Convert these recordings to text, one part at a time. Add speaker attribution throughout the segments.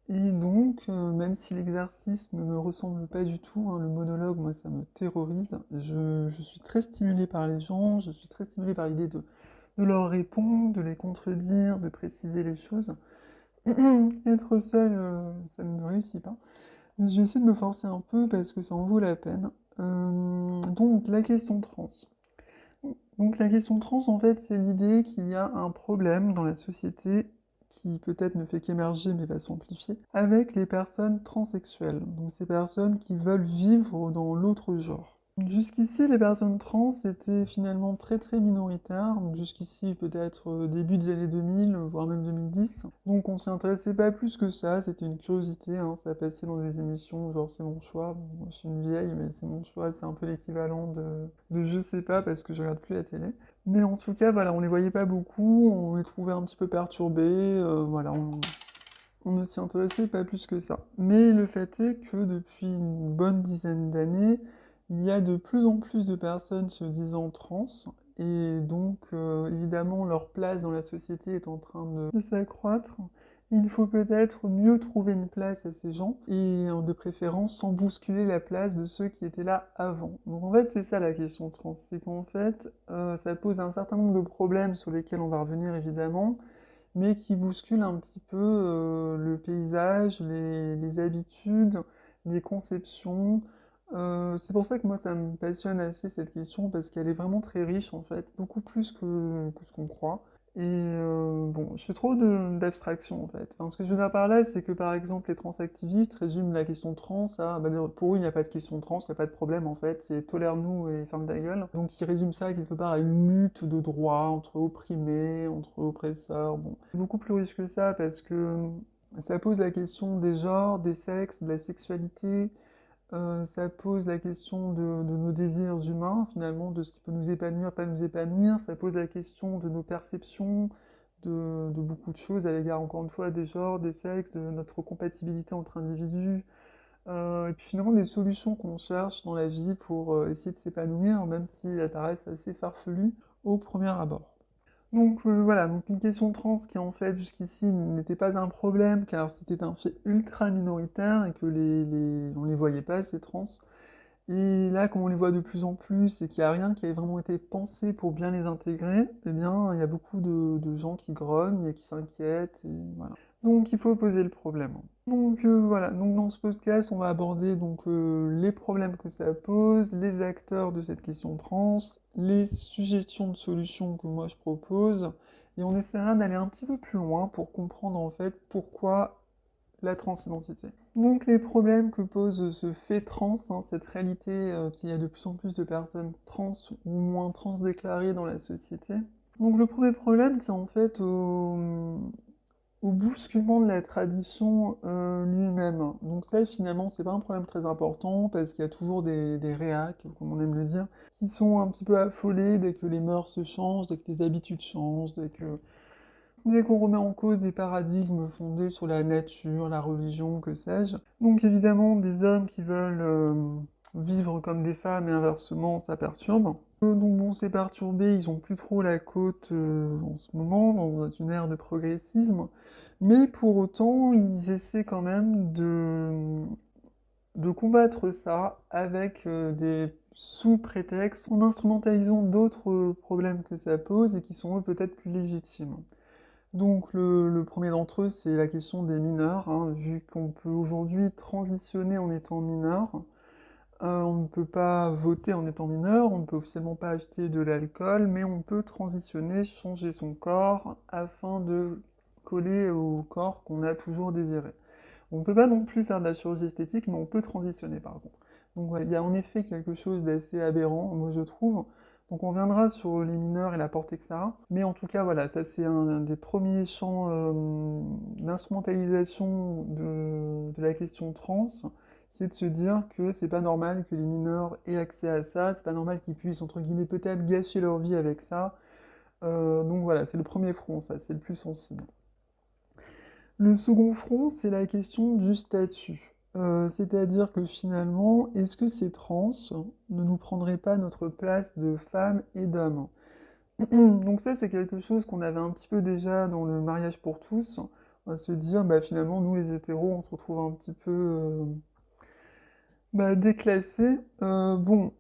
Speaker 1: Et donc, même si l'exercice ne me ressemble pas du tout, hein, le monologue, moi, ça me terrorise. Je suis très stimulée par les gens, je suis très stimulée par l'idée de leur répondre, de les contredire, de préciser les choses. Être seule, ça ne me réussit pas. Mais je vais essayer de me forcer un peu parce que ça en vaut la peine. Donc, la question trans. Donc, la question trans, en fait, c'est l'idée qu'il y a un problème dans la société qui peut-être ne fait qu'émerger mais va s'amplifier, avec les personnes transsexuelles. Donc, ces personnes qui veulent vivre dans l'autre genre. Jusqu'ici, les personnes trans étaient finalement très très minoritaires, donc jusqu'ici peut-être début des années 2000, voire même 2010. Donc on s'y intéressait pas plus que ça, c'était une curiosité, hein, ça passait dans des émissions genre c'est mon choix. Bon, moi, je suis une vieille, mais c'est mon choix, c'est un peu l'équivalent de je sais pas parce que je regarde plus la télé. Mais en tout cas, voilà, on les voyait pas beaucoup, on les trouvait un petit peu perturbés, voilà, on ne s'y intéressait pas plus que ça. Mais le fait est que depuis une bonne dizaine d'années, il y a de plus en plus de personnes se disant trans, et donc évidemment leur place dans la société est en train de s'accroître. Il faut peut-être mieux trouver une place à ces gens, et de préférence sans bousculer la place de ceux qui étaient là avant. Donc en fait c'est ça la question trans, c'est qu'en fait ça pose un certain nombre de problèmes sur lesquels on va revenir évidemment, mais qui bouscule un petit peu le paysage, les habitudes, les conceptions. C'est pour ça que moi ça me passionne assez cette question, parce qu'elle est vraiment très riche en fait, beaucoup plus que ce qu'on croit. Et bon, je fais trop d'abstraction en fait. Enfin, ce que je veux dire par là, c'est que par exemple les transactivistes résument la question trans à bah, pour eux il n'y a pas de question trans, il n'y a pas de problème en fait, c'est tolère-nous et ferme ta gueule. Donc ils résument ça quelque part à une lutte de droits entre opprimés, entre oppresseurs. Bon, c'est beaucoup plus riche que ça parce que ça pose la question des genres, des sexes, de la sexualité, ça pose la question de nos désirs humains, finalement, de ce qui peut nous épanouir, pas nous épanouir. Ça pose la question de nos perceptions, de beaucoup de choses à l'égard, encore une fois, des genres, des sexes, de notre compatibilité entre individus. Et puis finalement, des solutions qu'on cherche dans la vie pour essayer de s'épanouir, même si elles paraissent assez farfelues au premier abord. Donc voilà, donc une question trans qui en fait jusqu'ici n'était pas un problème car c'était un fait ultra minoritaire et que on les voyait pas ces trans. Et là, comme on les voit de plus en plus et qu'il n'y a rien qui ait vraiment été pensé pour bien les intégrer, eh bien il y a beaucoup de gens qui grognent et qui s'inquiètent et voilà. Donc il faut poser le problème. Donc voilà, donc dans ce podcast, on va aborder donc les problèmes que ça pose, les acteurs de cette question trans, les suggestions de solutions que moi je propose, et on essaiera d'aller un petit peu plus loin pour comprendre en fait pourquoi la transidentité. Donc les problèmes que pose ce fait trans, hein, cette réalité qu'il y a de plus en plus de personnes trans ou moins trans déclarées dans la société. Donc le premier problème, c'est en fait au bousculement de la tradition lui-même. Donc ça, finalement, c'est pas un problème très important parce qu'il y a toujours des réacs, comme on aime le dire, qui sont un petit peu affolés dès que les mœurs se changent, dès que les habitudes changent, dès qu'on remet en cause des paradigmes fondés sur la nature, la religion, que sais-je. Donc évidemment, des hommes qui veulent vivre comme des femmes et inversement, ça perturbe. Donc bon, c'est perturbé, ils ont plus trop la cote en ce moment, dans une ère de progressisme, mais pour autant, ils essaient quand même de combattre ça avec des sous-prétextes, en instrumentalisant d'autres problèmes que ça pose et qui sont eux peut-être plus légitimes. Donc le premier d'entre eux, c'est la question des mineurs, hein, vu qu'on peut aujourd'hui transitionner en étant mineur. On ne peut pas voter en étant mineur, on ne peut officiellement pas acheter de l'alcool, mais on peut transitionner, changer son corps afin de coller au corps qu'on a toujours désiré. On ne peut pas non plus faire de la chirurgie esthétique, mais on peut transitionner par contre. Donc voilà, il y a en effet quelque chose d'assez aberrant, moi je trouve. Donc on reviendra sur les mineurs et la portée que ça a. Mais en tout cas, voilà, ça c'est un des premiers champs d'instrumentalisation de la question trans. C'est de se dire que c'est pas normal que les mineurs aient accès à ça, c'est pas normal qu'ils puissent, entre guillemets, peut-être gâcher leur vie avec ça. Donc voilà, c'est le premier front, ça, c'est le plus sensible. Le second front, c'est la question du statut. C'est-à-dire que finalement, est-ce que ces trans ne nous prendraient pas notre place de femmes et d'hommes? Donc ça, c'est quelque chose qu'on avait un petit peu déjà dans le mariage pour tous. à se dire, bah finalement, nous les hétéros, on se retrouve un petit peu déclassés. Bon,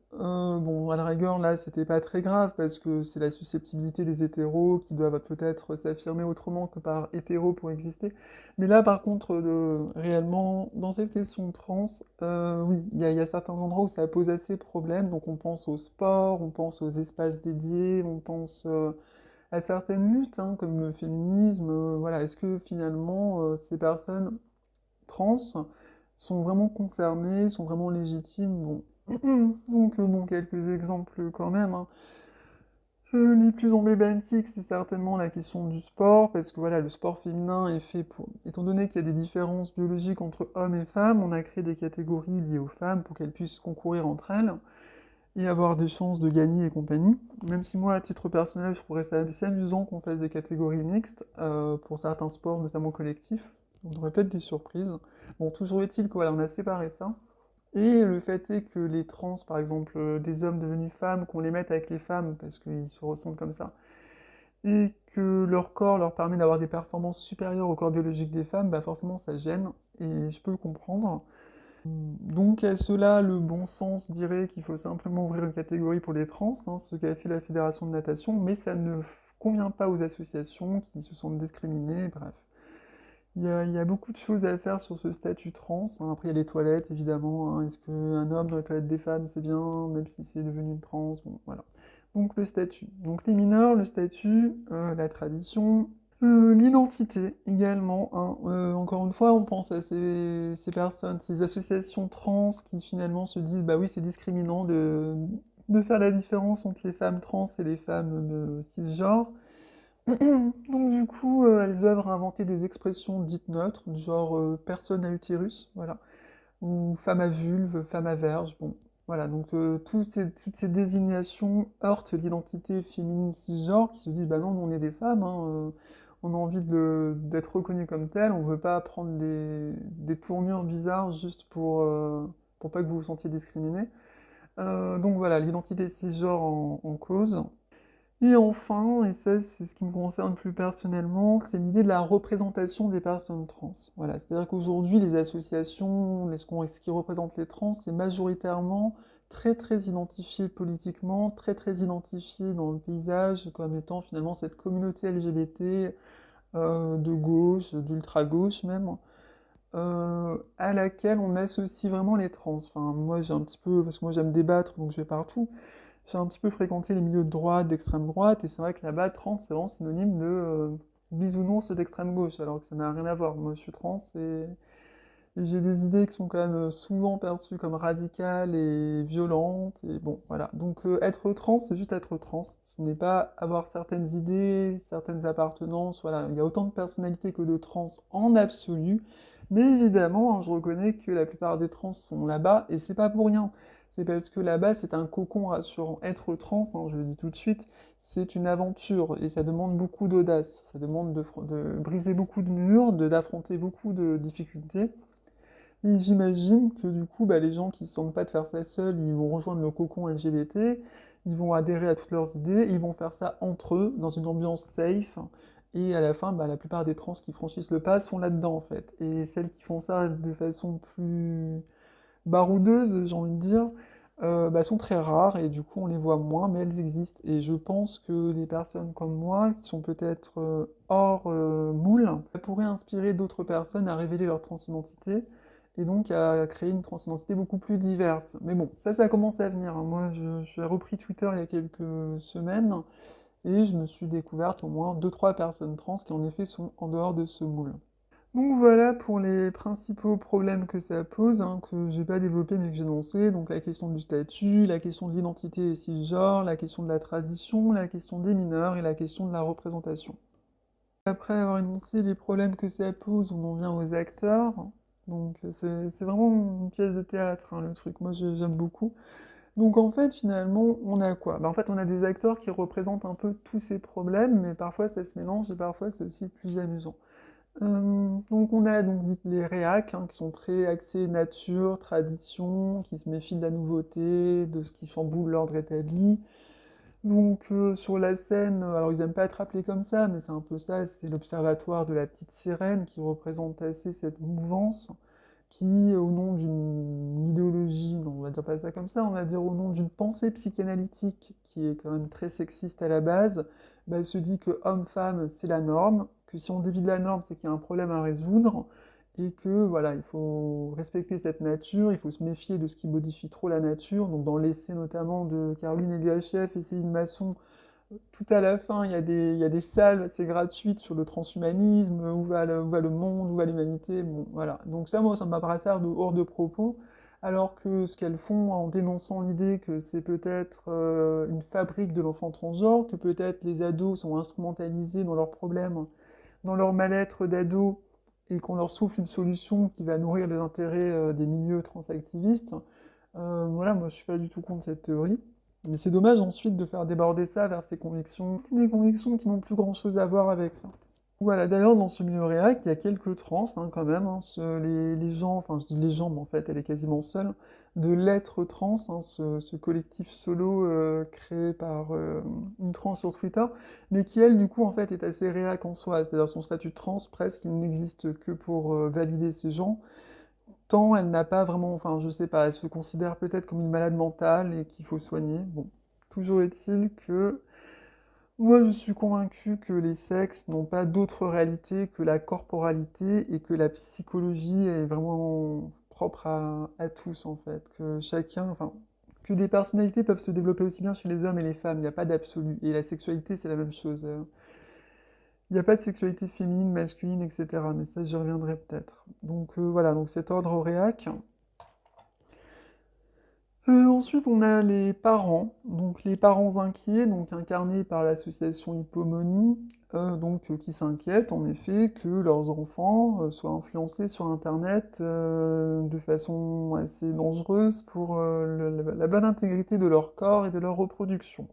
Speaker 1: à la rigueur, là, c'était pas très grave, parce que c'est la susceptibilité des hétéros qui doivent peut-être s'affirmer autrement que par hétéro pour exister. Mais là, par contre, réellement, dans cette question de trans, oui, il y a certains endroits où ça pose assez problème. Donc on pense au sport, on pense aux espaces dédiés, on pense à certaines luttes, hein, comme le féminisme. Voilà, est-ce que finalement ces personnes trans sont vraiment concernées, sont vraiment légitimes? Bon. Donc, bon, quelques exemples quand même, hein. Les plus emblématiques, c'est certainement la question du sport, parce que voilà, le sport féminin est fait pour... Étant donné qu'il y a des différences biologiques entre hommes et femmes, on a créé des catégories liées aux femmes pour qu'elles puissent concourir entre elles et avoir des chances de gagner et compagnie. Même si moi, à titre personnel, je trouverais ça assez amusant qu'on fasse des catégories mixtes pour certains sports, notamment collectifs. On aurait peut-être des surprises. Bon, toujours est-il que voilà, on a séparé ça. Et le fait est que les trans, par exemple, des hommes devenus femmes, qu'on les mette avec les femmes parce qu'ils se ressentent comme ça, et que leur corps leur permet d'avoir des performances supérieures au corps biologique des femmes, bah forcément ça gêne, et je peux le comprendre. Donc à cela, le bon sens dirait qu'il faut simplement ouvrir une catégorie pour les trans, hein, ce qu'a fait la Fédération de natation, mais ça ne convient pas aux associations qui se sentent discriminées, bref. Il y a beaucoup de choses à faire sur ce statut trans, hein. Après, il y a les toilettes, évidemment, hein. Est-ce qu'un homme dans les toilettes des femmes, c'est bien, même si c'est devenu une trans? Bon, voilà. Donc le statut. Donc les mineurs, le statut, la tradition, l'identité également, hein. Encore une fois, on pense à ces personnes, ces associations trans qui finalement se disent, bah oui, c'est discriminant de faire la différence entre les femmes trans et les femmes cisgenres. Donc du coup, elles œuvrent à inventer des expressions dites neutres, du genre personne à utérus, voilà, ou femme à vulve, femme à verge, bon, voilà, donc toutes ces désignations heurtent l'identité féminine cisgenre qui se disent, bah non, nous, on est des femmes, hein, on a envie d'être reconnues comme telles, on veut pas prendre des tournures bizarres juste pour pas que vous vous sentiez discriminé. Donc voilà, l'identité cisgenre en cause. Et enfin, et ça c'est ce qui me concerne plus personnellement, c'est l'idée de la représentation des personnes trans. Voilà, c'est-à-dire qu'aujourd'hui, les associations, ce qui représente les trans, c'est majoritairement très très identifié politiquement, très très identifié dans le paysage comme étant finalement cette communauté LGBT de gauche, d'ultra-gauche même, à laquelle on associe vraiment les trans. Enfin, moi j'ai un petit peu, parce que moi j'aime débattre, donc je vais partout. J'ai un petit peu fréquenté les milieux de droite, d'extrême droite, et c'est vrai que là-bas, trans, c'est vraiment synonyme de bisounours d'extrême gauche, alors que ça n'a rien à voir. Moi, je suis trans et j'ai des idées qui sont quand même souvent perçues comme radicales et violentes, et bon, voilà. Donc, être trans, c'est juste être trans. Ce n'est pas avoir certaines idées, certaines appartenances, voilà. Il y a autant de personnalités que de trans en absolu, mais évidemment, hein, je reconnais que la plupart des trans sont là-bas, et c'est pas pour rien. C'est parce que là-bas, c'est un cocon rassurant. Être trans, hein, je le dis tout de suite, c'est une aventure et ça demande beaucoup d'audace. Ça demande de briser beaucoup de murs, d'affronter beaucoup de difficultés. Et j'imagine que du coup, bah, les gens qui ne sentent pas de faire ça seuls, ils vont rejoindre le cocon LGBT, ils vont adhérer à toutes leurs idées, ils vont faire ça entre eux, dans une ambiance safe. Et à la fin, bah, la plupart des trans qui franchissent le pas sont là-dedans en fait. Et celles qui font ça de façon plus baroudeuses, j'ai envie de dire, sont très rares et du coup on les voit moins, mais elles existent. Et je pense que les personnes comme moi, qui sont peut-être hors moule, ça pourrait inspirer d'autres personnes à révéler leur transidentité et donc à créer une transidentité beaucoup plus diverse. Mais bon, ça commence à venir, hein. Moi, j'ai repris Twitter il y a quelques semaines et je me suis découverte au moins deux trois personnes trans qui en effet sont en dehors de ce moule. Donc voilà pour les principaux problèmes que ça pose, hein, que j'ai pas développé mais que j'ai énoncé. Donc la question du statut, la question de l'identité et cisgenre, la question de la tradition, la question des mineurs et la question de la représentation. Après avoir énoncé les problèmes que ça pose, on en vient aux acteurs. Donc c'est vraiment une pièce de théâtre, hein, le truc. Moi j'aime beaucoup. Donc en fait finalement on a quoi? En fait on a des acteurs qui représentent un peu tous ces problèmes, mais parfois ça se mélange et parfois c'est aussi plus amusant. Donc on a donc dit les réacs, hein, qui sont très axés nature, tradition, qui se méfient de la nouveauté, de ce qui chamboule l'ordre établi. Donc sur la scène, alors ils n'aiment pas être appelés comme ça, mais c'est un peu ça, c'est l'observatoire de la petite sirène qui représente assez cette mouvance qui, au nom d'une idéologie, non, on va dire pas ça comme ça, on va dire au nom d'une pensée psychanalytique qui est quand même très sexiste à la base, bah, se dit que homme-femme, c'est la norme, que si on dévie de la norme, c'est qu'il y a un problème à résoudre, et que voilà, il faut respecter cette nature, il faut se méfier de ce qui modifie trop la nature. Donc dans l'essai notamment de Caroline Eliachev et Céline Masson, tout à la fin, il y a des salles assez gratuites sur le transhumanisme, où va le monde, où va l'humanité, bon, voilà. Donc ça, moi, ça me paraissait hors de propos, alors que ce qu'elles font en dénonçant l'idée que c'est peut-être une fabrique de l'enfant transgenre, que peut-être les ados sont instrumentalisés dans leurs problèmes, dans leur mal-être d'ado, et qu'on leur souffle une solution qui va nourrir les intérêts des milieux transactivistes, voilà, moi je suis pas du tout contre cette théorie. Mais c'est dommage ensuite de faire déborder ça vers ses convictions. C'est des convictions qui n'ont plus grand-chose à voir avec ça. Voilà, d'ailleurs, dans ce milieu réac, il y a quelques trans quand même. Hein, les gens, enfin je dis les gens, mais en fait elle est quasiment seule, de l'être trans, hein, ce collectif solo créé par une trans sur Twitter, mais qui elle, du coup, en fait, est assez réac en soi. C'est-à-dire son statut de trans, presque, il n'existe que pour valider ces gens. Tant elle n'a pas vraiment, enfin je sais pas, elle se considère peut-être comme une malade mentale et qu'il faut soigner. Bon, toujours est-il que moi je suis convaincue que les sexes n'ont pas d'autre réalité que la corporalité et que la psychologie est vraiment propre à tous en fait, que chacun, enfin que des personnalités peuvent se développer aussi bien chez les hommes et les femmes, il n'y a pas d'absolu. Et la sexualité c'est la même chose. Il n'y a pas de sexualité féminine, masculine, etc. Mais ça, j'y reviendrai peut-être. Donc voilà, donc cet ordre réac. Ensuite, on a les parents, donc les parents inquiets, donc incarnés par l'association Hippomonie, qui s'inquiètent en effet que leurs enfants soient influencés sur Internet de façon assez dangereuse pour la bonne intégrité de leur corps et de leur reproduction.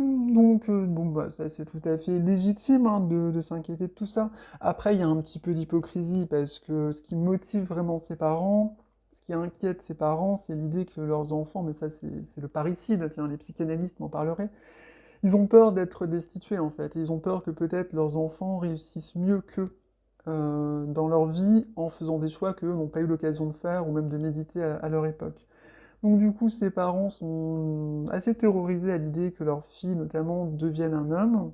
Speaker 1: Donc, bon, bah, ça c'est tout à fait légitime hein, de s'inquiéter de tout ça. Après, il y a un petit peu d'hypocrisie parce que ce qui motive vraiment ses parents, ce qui inquiète ses parents, c'est l'idée que leurs enfants, mais ça c'est le parricide, tiens, les psychanalystes m'en parleraient, ils ont peur d'être destitués en fait, et ils ont peur que peut-être leurs enfants réussissent mieux qu'eux dans leur vie en faisant des choix qu'eux n'ont pas eu l'occasion de faire ou même de méditer à leur époque. Donc du coup, ses parents sont assez terrorisés à l'idée que leur fille, notamment, devienne un homme,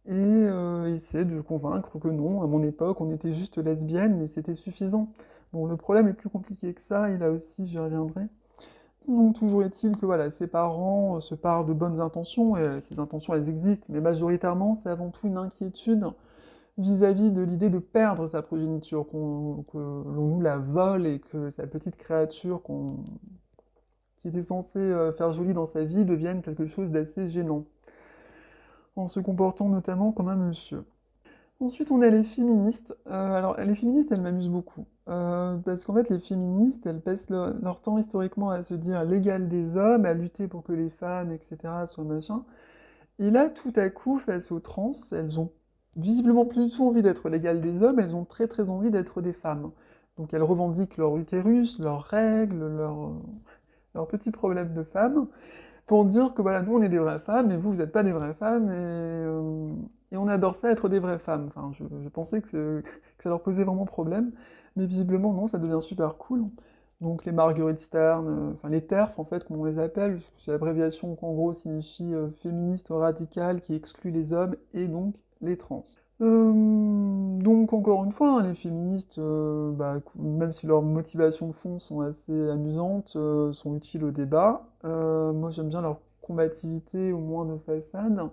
Speaker 1: et essaient de convaincre que non, à mon époque, on était juste lesbiennes, et c'était suffisant. Bon, le problème est plus compliqué que ça, et là aussi, j'y reviendrai. Donc toujours est-il que voilà, ses parents se parlent de bonnes intentions, et ces intentions, elles existent, mais majoritairement, c'est avant tout une inquiétude vis-à-vis de l'idée de perdre sa progéniture, que l'on nous la vole, et que sa petite créature qui était censé faire joli dans sa vie devienne quelque chose d'assez gênant, en se comportant notamment comme un monsieur. Ensuite, on a les féministes. Alors, les féministes, elles m'amusent beaucoup. Parce qu'en fait, les féministes, elles passent leur temps historiquement à se dire l'égal des hommes, à lutter pour que les femmes, etc., soient machin. Et là, tout à coup, face aux trans, elles ont visiblement plus du tout envie d'être l'égal des hommes, elles ont très très envie d'être des femmes. Donc elles revendiquent leur utérus, leurs règles, leurs petits problèmes de femmes, pour dire que voilà, nous on est des vraies femmes, et vous, vous n'êtes pas des vraies femmes, et on adore ça être des vraies femmes. Enfin, je pensais que ça leur posait vraiment problème, mais visiblement non, ça devient super cool. Donc les Marguerite Stern, enfin les TERF en fait, comme on les appelle, c'est l'abréviation qui en gros signifie féministe radicale qui exclut les hommes et donc les trans. Donc encore une fois, hein, les féministes, bah, même si leurs motivations de fond sont assez amusantes, sont utiles au débat. Moi j'aime bien leur combativité au moins de façade.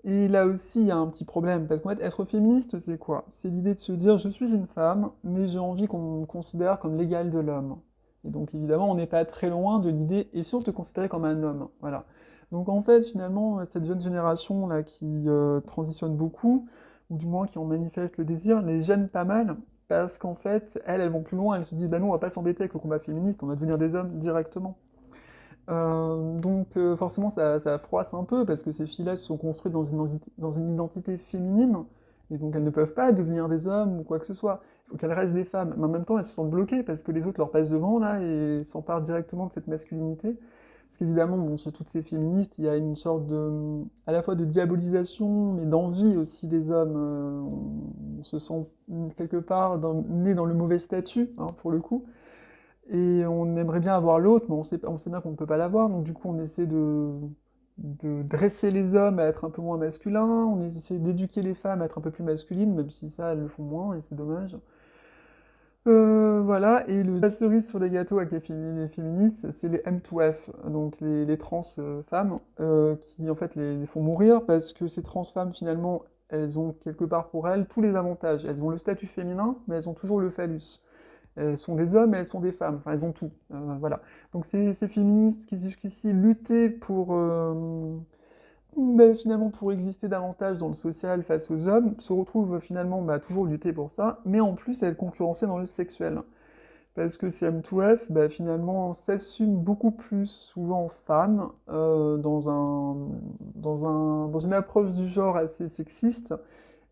Speaker 1: Et là aussi, il y a un petit problème, parce qu'en fait, être féministe, c'est quoi? C'est l'idée de se dire, je suis une femme, mais j'ai envie qu'on me considère comme l'égal de l'homme. Et donc, évidemment, on n'est pas très loin de l'idée, et si on te considérait comme un homme? Voilà. Donc, en fait, finalement, cette jeune génération-là qui transitionne beaucoup, ou du moins qui en manifeste le désir, les gêne pas mal, parce qu'en fait, elles vont plus loin, elles se disent, bah non, on va pas s'embêter avec le combat féministe, on va devenir des hommes directement. Donc forcément ça froisse un peu parce que ces filles-là se sont construites dans une identité féminine et donc elles ne peuvent pas devenir des hommes ou quoi que ce soit. Il faut qu'elles restent des femmes. Mais en même temps elles se sentent bloquées parce que les autres leur passent devant là et s'emparent directement de cette masculinité. Parce qu'évidemment, bon, chez toutes ces féministes, il y a une sorte à la fois de diabolisation, mais d'envie aussi des hommes. On se sent quelque part né dans le mauvais statut, hein, pour le coup. Et on aimerait bien avoir l'autre, mais on sait bien qu'on ne peut pas l'avoir. Donc du coup, on essaie de dresser les hommes à être un peu moins masculins. On essaie d'éduquer les femmes à être un peu plus masculines, même si ça, elles le font moins, et c'est dommage. Voilà, et la cerise sur les gâteaux avec les féministes, c'est les M2F, donc les trans femmes, qui en fait les font mourir parce que ces trans femmes, finalement, elles ont quelque part pour elles tous les avantages. Elles ont le statut féminin, mais elles ont toujours le phallus. Elles sont des hommes et elles sont des femmes, enfin elles ont tout. Voilà. Donc ces féministes qui jusqu'ici luttaient pour, finalement pour exister davantage dans le social face aux hommes, se retrouvent finalement toujours lutter pour ça, mais en plus à être concurrencées dans le sexuel. Parce que ces M2F, finalement, s'assument beaucoup plus souvent femmes dans une approche du genre assez sexiste,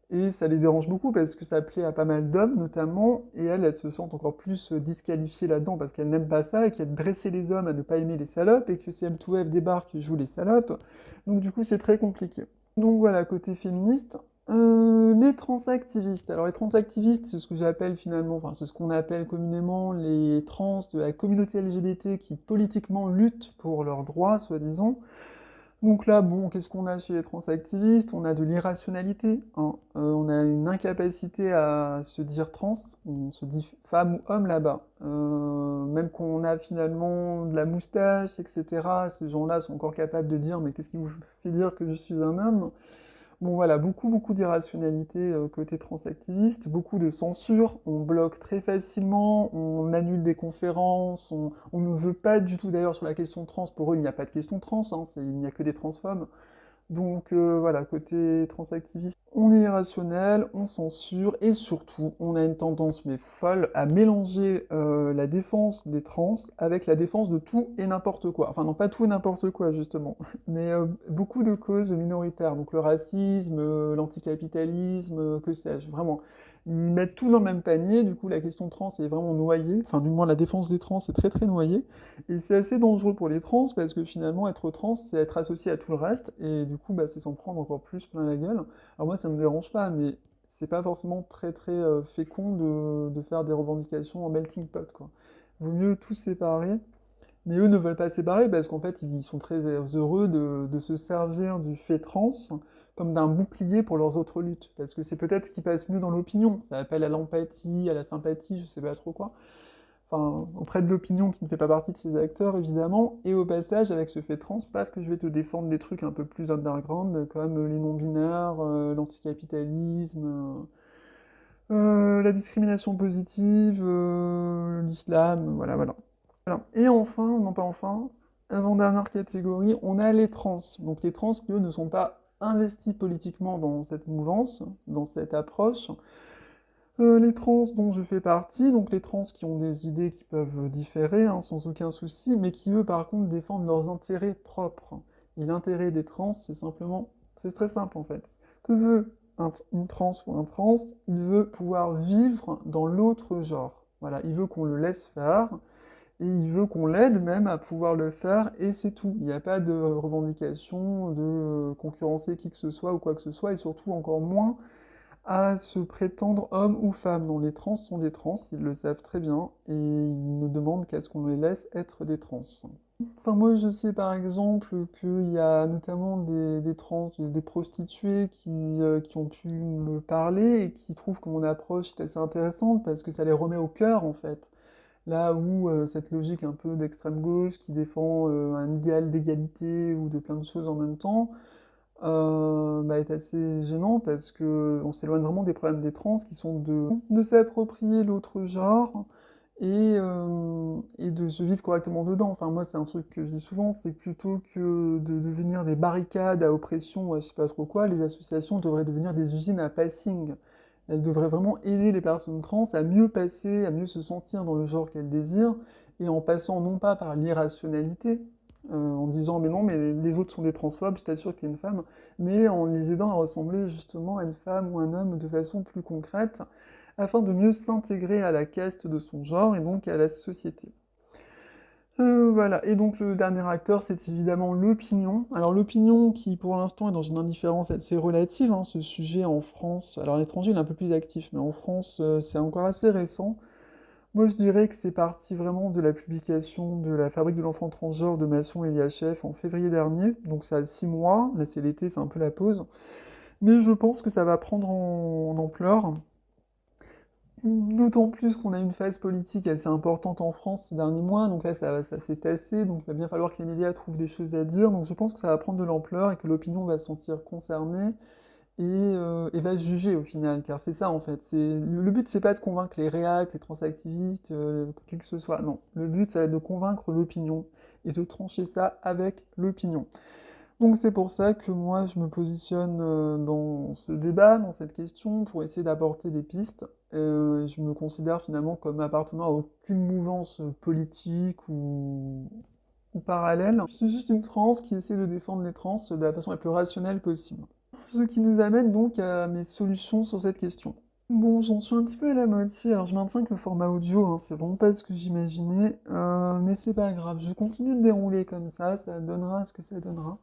Speaker 1: et ça les dérange beaucoup parce que ça plaît à pas mal d'hommes notamment, et elles se sentent encore plus disqualifiées là-dedans parce qu'elles n'aiment pas ça et qu'elles dressent les hommes à ne pas aimer les salopes et que ces M2F débarquent et jouent les salopes. Donc du coup c'est très compliqué. Donc voilà, côté féministe. Les transactivistes. Alors les transactivistes, c'est ce que j'appelle finalement, enfin c'est ce qu'on appelle communément les trans de la communauté LGBT qui politiquement luttent pour leurs droits, soi-disant. Donc là, bon, qu'est-ce qu'on a chez les transactivistes? On a de l'irrationalité, hein. On a une incapacité à se dire trans, on se dit femme ou homme là-bas. Même qu'on a finalement de la moustache, etc., ces gens-là sont encore capables de dire «Mais qu'est-ce qui vous fait dire que je suis un homme?» Bon voilà, beaucoup d'irrationalité côté transactiviste, beaucoup de censure, on bloque très facilement, on annule des conférences, on ne veut pas du tout d'ailleurs sur la question trans, pour eux il n'y a pas de question trans, hein, il n'y a que des transphobes. Donc voilà, côté transactiviste, on est irrationnel, on censure, et surtout, on a une tendance, mais folle, à mélanger la défense des trans avec la défense de tout et n'importe quoi. Enfin non, pas tout et n'importe quoi, justement, mais beaucoup de causes minoritaires, donc le racisme, l'anticapitalisme, que sais-je, vraiment. Ils mettent tout dans le même panier, du coup la question trans est vraiment noyée, enfin du moins la défense des trans est très très noyée, et c'est assez dangereux pour les trans parce que finalement être trans c'est être associé à tout le reste et du coup c'est s'en prendre encore plus plein la gueule. Alors moi ça me dérange pas mais c'est pas forcément très très fécond de faire des revendications en melting pot quoi. Vaut mieux tout séparer. Mais eux ne veulent pas séparer parce qu'en fait ils sont très heureux de se servir du fait trans comme d'un bouclier pour leurs autres luttes. Parce que c'est peut-être ce qui passe mieux dans l'opinion. Ça appelle à l'empathie, à la sympathie, je sais pas trop quoi. Enfin, auprès de l'opinion qui ne fait pas partie de ces acteurs, évidemment, et au passage, avec ce fait trans, paf, que je vais te défendre des trucs un peu plus underground, comme les non-binaires, l'anticapitalisme, la discrimination positive, l'islam, voilà, voilà. Voilà. Et enfin, non pas enfin, avant-dernière catégorie, on a les trans. Donc les trans qui, eux, ne sont pas investis politiquement dans cette mouvance, dans cette approche, les trans dont je fais partie, donc les trans qui ont des idées qui peuvent différer, hein, sans aucun souci, mais qui eux par contre défendent leurs intérêts propres. Et l'intérêt des trans, c'est très simple en fait. Que veut une trans ou un trans? Il veut pouvoir vivre dans l'autre genre. Voilà, il veut qu'on le laisse faire, et il veut qu'on l'aide même à pouvoir le faire, et c'est tout. Il n'y a pas de revendication de concurrencer qui que ce soit ou quoi que ce soit, et surtout encore moins à se prétendre homme ou femme. Non, les trans sont des trans, ils le savent très bien, et ils ne demandent qu'à ce qu'on les laisse être des trans. Enfin, moi, je sais par exemple qu'il y a notamment des trans, des prostituées qui ont pu me parler et qui trouvent que mon approche est assez intéressante parce que ça les remet au cœur, en fait. Là où cette logique un peu d'extrême gauche qui défend un idéal d'égalité ou de plein de choses en même temps, est assez gênant parce que on s'éloigne vraiment des problèmes des trans qui sont de s'approprier l'autre genre et de se vivre correctement dedans. Enfin, moi, c'est un truc que je dis souvent, c'est que plutôt que de devenir des barricades à oppression, ou à je sais pas trop quoi, les associations devraient devenir des usines à passing. Elles devraient vraiment aider les personnes trans à mieux passer, à mieux se sentir dans le genre qu'elles désirent, et en passant non pas par l'irrationalité, en disant mais non, mais les autres sont des transphobes, je t'assure que t'es une femme, mais en les aidant à ressembler justement à une femme ou un homme de façon plus concrète, afin de mieux s'intégrer à la caste de son genre et donc à la société. Voilà, et donc le dernier acteur, c'est évidemment l'opinion. Alors l'opinion qui pour l'instant est dans une indifférence assez relative, hein, ce sujet en France, alors à l'étranger il est un peu plus actif, mais en France c'est encore assez récent. Moi je dirais que c'est parti vraiment de la publication de La Fabrique de l'enfant transgenre de Masson et Liachef en février dernier, donc ça a 6 mois, là c'est l'été, c'est un peu la pause. Mais je pense que ça va prendre en ampleur. D'autant plus qu'on a une phase politique assez importante en France ces derniers mois, donc là ça s'est tassé, donc il va bien falloir que les médias trouvent des choses à dire, donc je pense que ça va prendre de l'ampleur et que l'opinion va se sentir concernée et va juger au final, car c'est ça en fait. Le but c'est pas de convaincre les réacs, les transactivistes, qui que ce soit, non. Le but ça va être de convaincre l'opinion et de trancher ça avec l'opinion. Donc c'est pour ça que moi je me positionne dans ce débat, dans cette question, pour essayer d'apporter des pistes. Et je me considère finalement comme appartenant à aucune mouvance politique ou parallèle. Je suis juste une trans qui essaie de défendre les trans de la façon la plus rationnelle possible. Ce qui nous amène donc à mes solutions sur cette question. Bon, j'en suis un petit peu à la moitié, alors je maintiens que le format audio, hein, c'est vraiment pas ce que j'imaginais, mais c'est pas grave, je continue de dérouler comme ça donnera ce que ça donnera.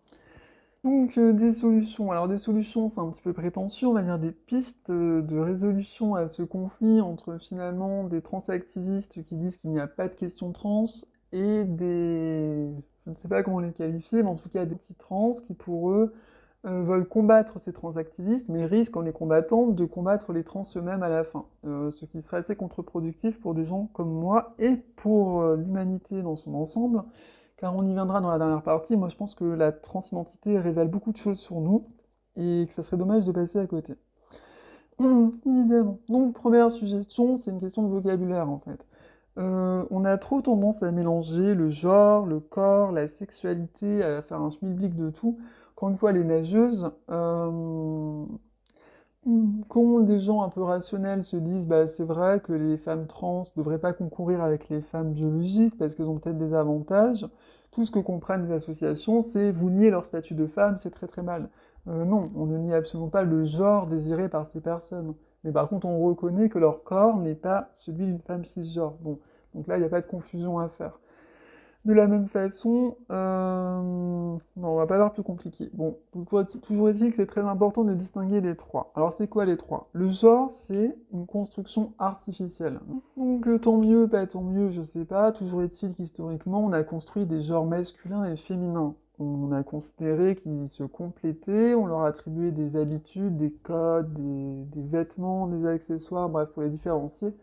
Speaker 1: Donc des solutions. Alors des solutions, c'est un petit peu prétentieux, on va dire des pistes de résolution à ce conflit entre finalement des transactivistes qui disent qu'il n'y a pas de question trans et des... je ne sais pas comment les qualifier, mais en tout cas des petits trans qui pour eux veulent combattre ces transactivistes, mais risquent en les combattant de combattre les trans eux-mêmes à la fin. Ce qui serait assez contre-productif pour des gens comme moi et pour l'humanité dans son ensemble. Car on y viendra dans la dernière partie, moi je pense que la transidentité révèle beaucoup de choses sur nous, et que ça serait dommage de passer à côté. Évidemment. Donc première suggestion, c'est une question de vocabulaire en fait. On a trop tendance à mélanger le genre, le corps, la sexualité, à faire un schmilblick de tout. Encore une fois, les nageuses, quand des gens un peu rationnels se disent bah c'est vrai que les femmes trans ne devraient pas concourir avec les femmes biologiques parce qu'elles ont peut-être des avantages, tout ce que comprennent les associations, c'est vous niez leur statut de femme, c'est très très mal. Non, on ne nie absolument pas le genre désiré par ces personnes. Mais par contre, on reconnaît que leur corps n'est pas celui d'une femme cisgenre. Bon, donc là, il n'y a pas de confusion à faire. De la même façon, non, on va pas faire plus compliqué. Bon, toujours est-il que c'est très important de distinguer les trois. Alors c'est quoi les trois? Le genre, c'est une construction artificielle. Donc tant mieux, pas tant mieux, je sais pas. Toujours est-il qu'historiquement, on a construit des genres masculins et féminins. On a considéré qu'ils se complétaient, on leur a attribué des habitudes, des codes, des vêtements, des accessoires, bref, pour les différencier.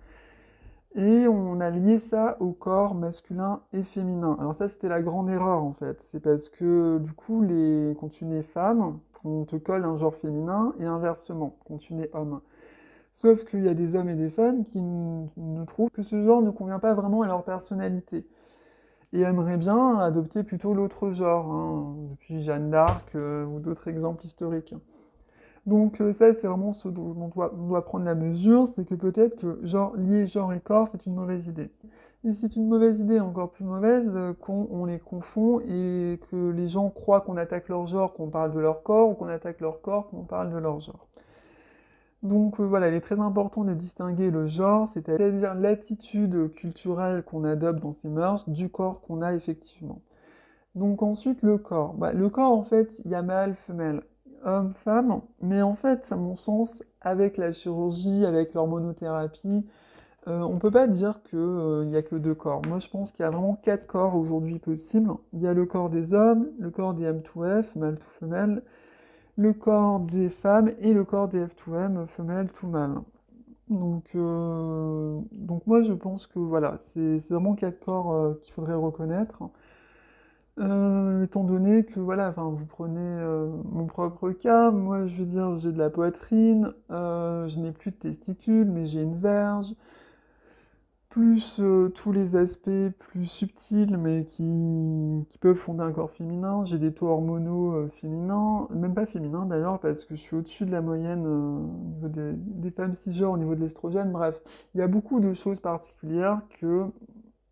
Speaker 1: Et on a lié ça au corps masculin et féminin. Alors ça, c'était la grande erreur, en fait. C'est parce que, du coup, quand tu nais femme, on te colle un genre féminin, et inversement, quand tu nais homme. Sauf qu'il y a des hommes et des femmes qui ne trouvent que ce genre ne convient pas vraiment à leur personnalité. Et aimeraient bien adopter plutôt l'autre genre, hein, depuis Jeanne d'Arc ou d'autres exemples historiques. Donc ça, c'est vraiment ce dont on doit prendre la mesure, c'est que peut-être que genre, lier genre et corps, c'est une mauvaise idée. Et c'est une mauvaise idée, encore plus mauvaise, quand on les confond et que les gens croient qu'on attaque leur genre, qu'on parle de leur corps, ou qu'on attaque leur corps, qu'on parle de leur genre. Donc voilà, il est très important de distinguer le genre, c'est-à-dire l'attitude culturelle qu'on adopte dans ces mœurs, du corps qu'on a effectivement. Donc ensuite, le corps. Bah, le corps, en fait, il y a mâle, femelle, homme, femme, mais en fait, à mon sens, avec la chirurgie, avec l'hormonothérapie, on peut pas dire qu'il y a que deux corps. Moi, je pense qu'il y a vraiment 4 corps aujourd'hui possibles. Il y a le corps des hommes, le corps des M2F, mâle tout femelle, le corps des femmes et le corps des F2M, femelle tout mâle. Donc moi, je pense que voilà, c'est vraiment 4 corps qu'il faudrait reconnaître. Étant donné que, voilà, enfin, vous prenez mon propre cas, moi, je veux dire, j'ai de la poitrine, je n'ai plus de testicules, mais j'ai une verge, plus tous les aspects plus subtils, mais qui peuvent fonder un corps féminin. J'ai des taux hormonaux féminins, même pas féminins d'ailleurs, parce que je suis au-dessus de la moyenne au niveau des femmes cisgenres, au niveau de l'estrogène, bref. Il y a beaucoup de choses particulières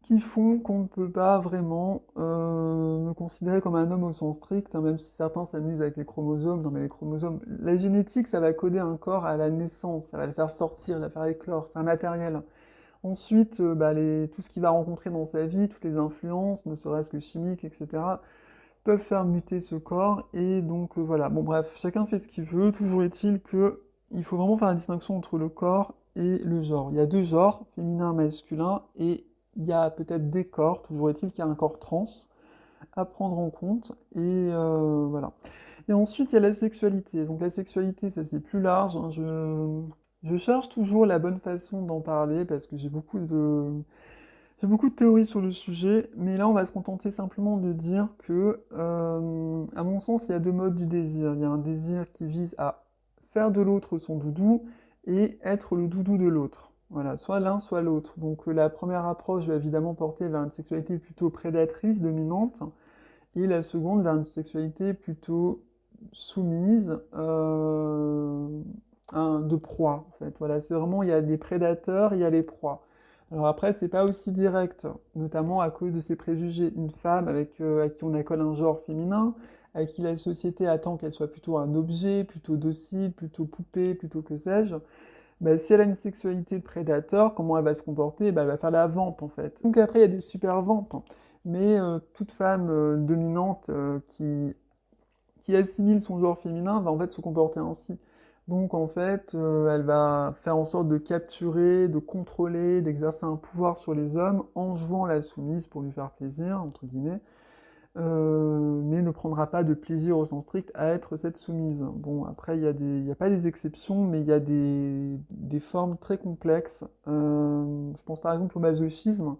Speaker 1: qui font qu'on ne peut pas vraiment me considérer comme un homme au sens strict, hein, même si certains s'amusent avec les chromosomes. Non mais les chromosomes, la génétique, ça va coder un corps à la naissance, ça va le faire sortir, le faire éclore, c'est un matériel. Ensuite, tout ce qu'il va rencontrer dans sa vie, toutes les influences, ne serait-ce que chimiques, etc., peuvent faire muter ce corps, et donc voilà. Bon bref, chacun fait ce qu'il veut, toujours est-il que il faut vraiment faire la distinction entre le corps et le genre. Il y a deux genres, féminin, masculin, et il y a peut-être des corps, toujours est-il qu'il y a un corps trans à prendre en compte, et voilà. Et ensuite, il y a la sexualité. Donc la sexualité, ça c'est plus large, hein. Je cherche toujours la bonne façon d'en parler, parce que j'ai beaucoup de théories sur le sujet, mais là on va se contenter simplement de dire que, à mon sens, il y a deux modes du désir. Il y a un désir qui vise à faire de l'autre son doudou et être le doudou de l'autre. Voilà, soit l'un, soit l'autre. Donc la première approche va évidemment porter vers une sexualité plutôt prédatrice, dominante, et la seconde vers une sexualité plutôt soumise, de proie, en fait. Voilà, c'est vraiment, il y a des prédateurs, il y a les proies. Alors après, c'est pas aussi direct, notamment à cause de ces préjugés. Une femme à qui on accole un genre féminin, à qui la société attend qu'elle soit plutôt un objet, plutôt docile, plutôt poupée, plutôt que sais-je, bah, si elle a une sexualité de prédateur, comment elle va se comporter? Bah, elle va faire la vampe, en fait. Donc après, il y a des super vampes, hein. Mais toute femme dominante qui assimile son genre féminin va en fait se comporter ainsi. Donc en fait, elle va faire en sorte de capturer, de contrôler, d'exercer un pouvoir sur les hommes en jouant la soumise pour lui faire plaisir, entre guillemets, mais ne prendra pas de plaisir au sens strict à être cette soumise. Bon, après, il y a pas des exceptions, mais il y a des formes très complexes. Je pense par exemple au masochisme.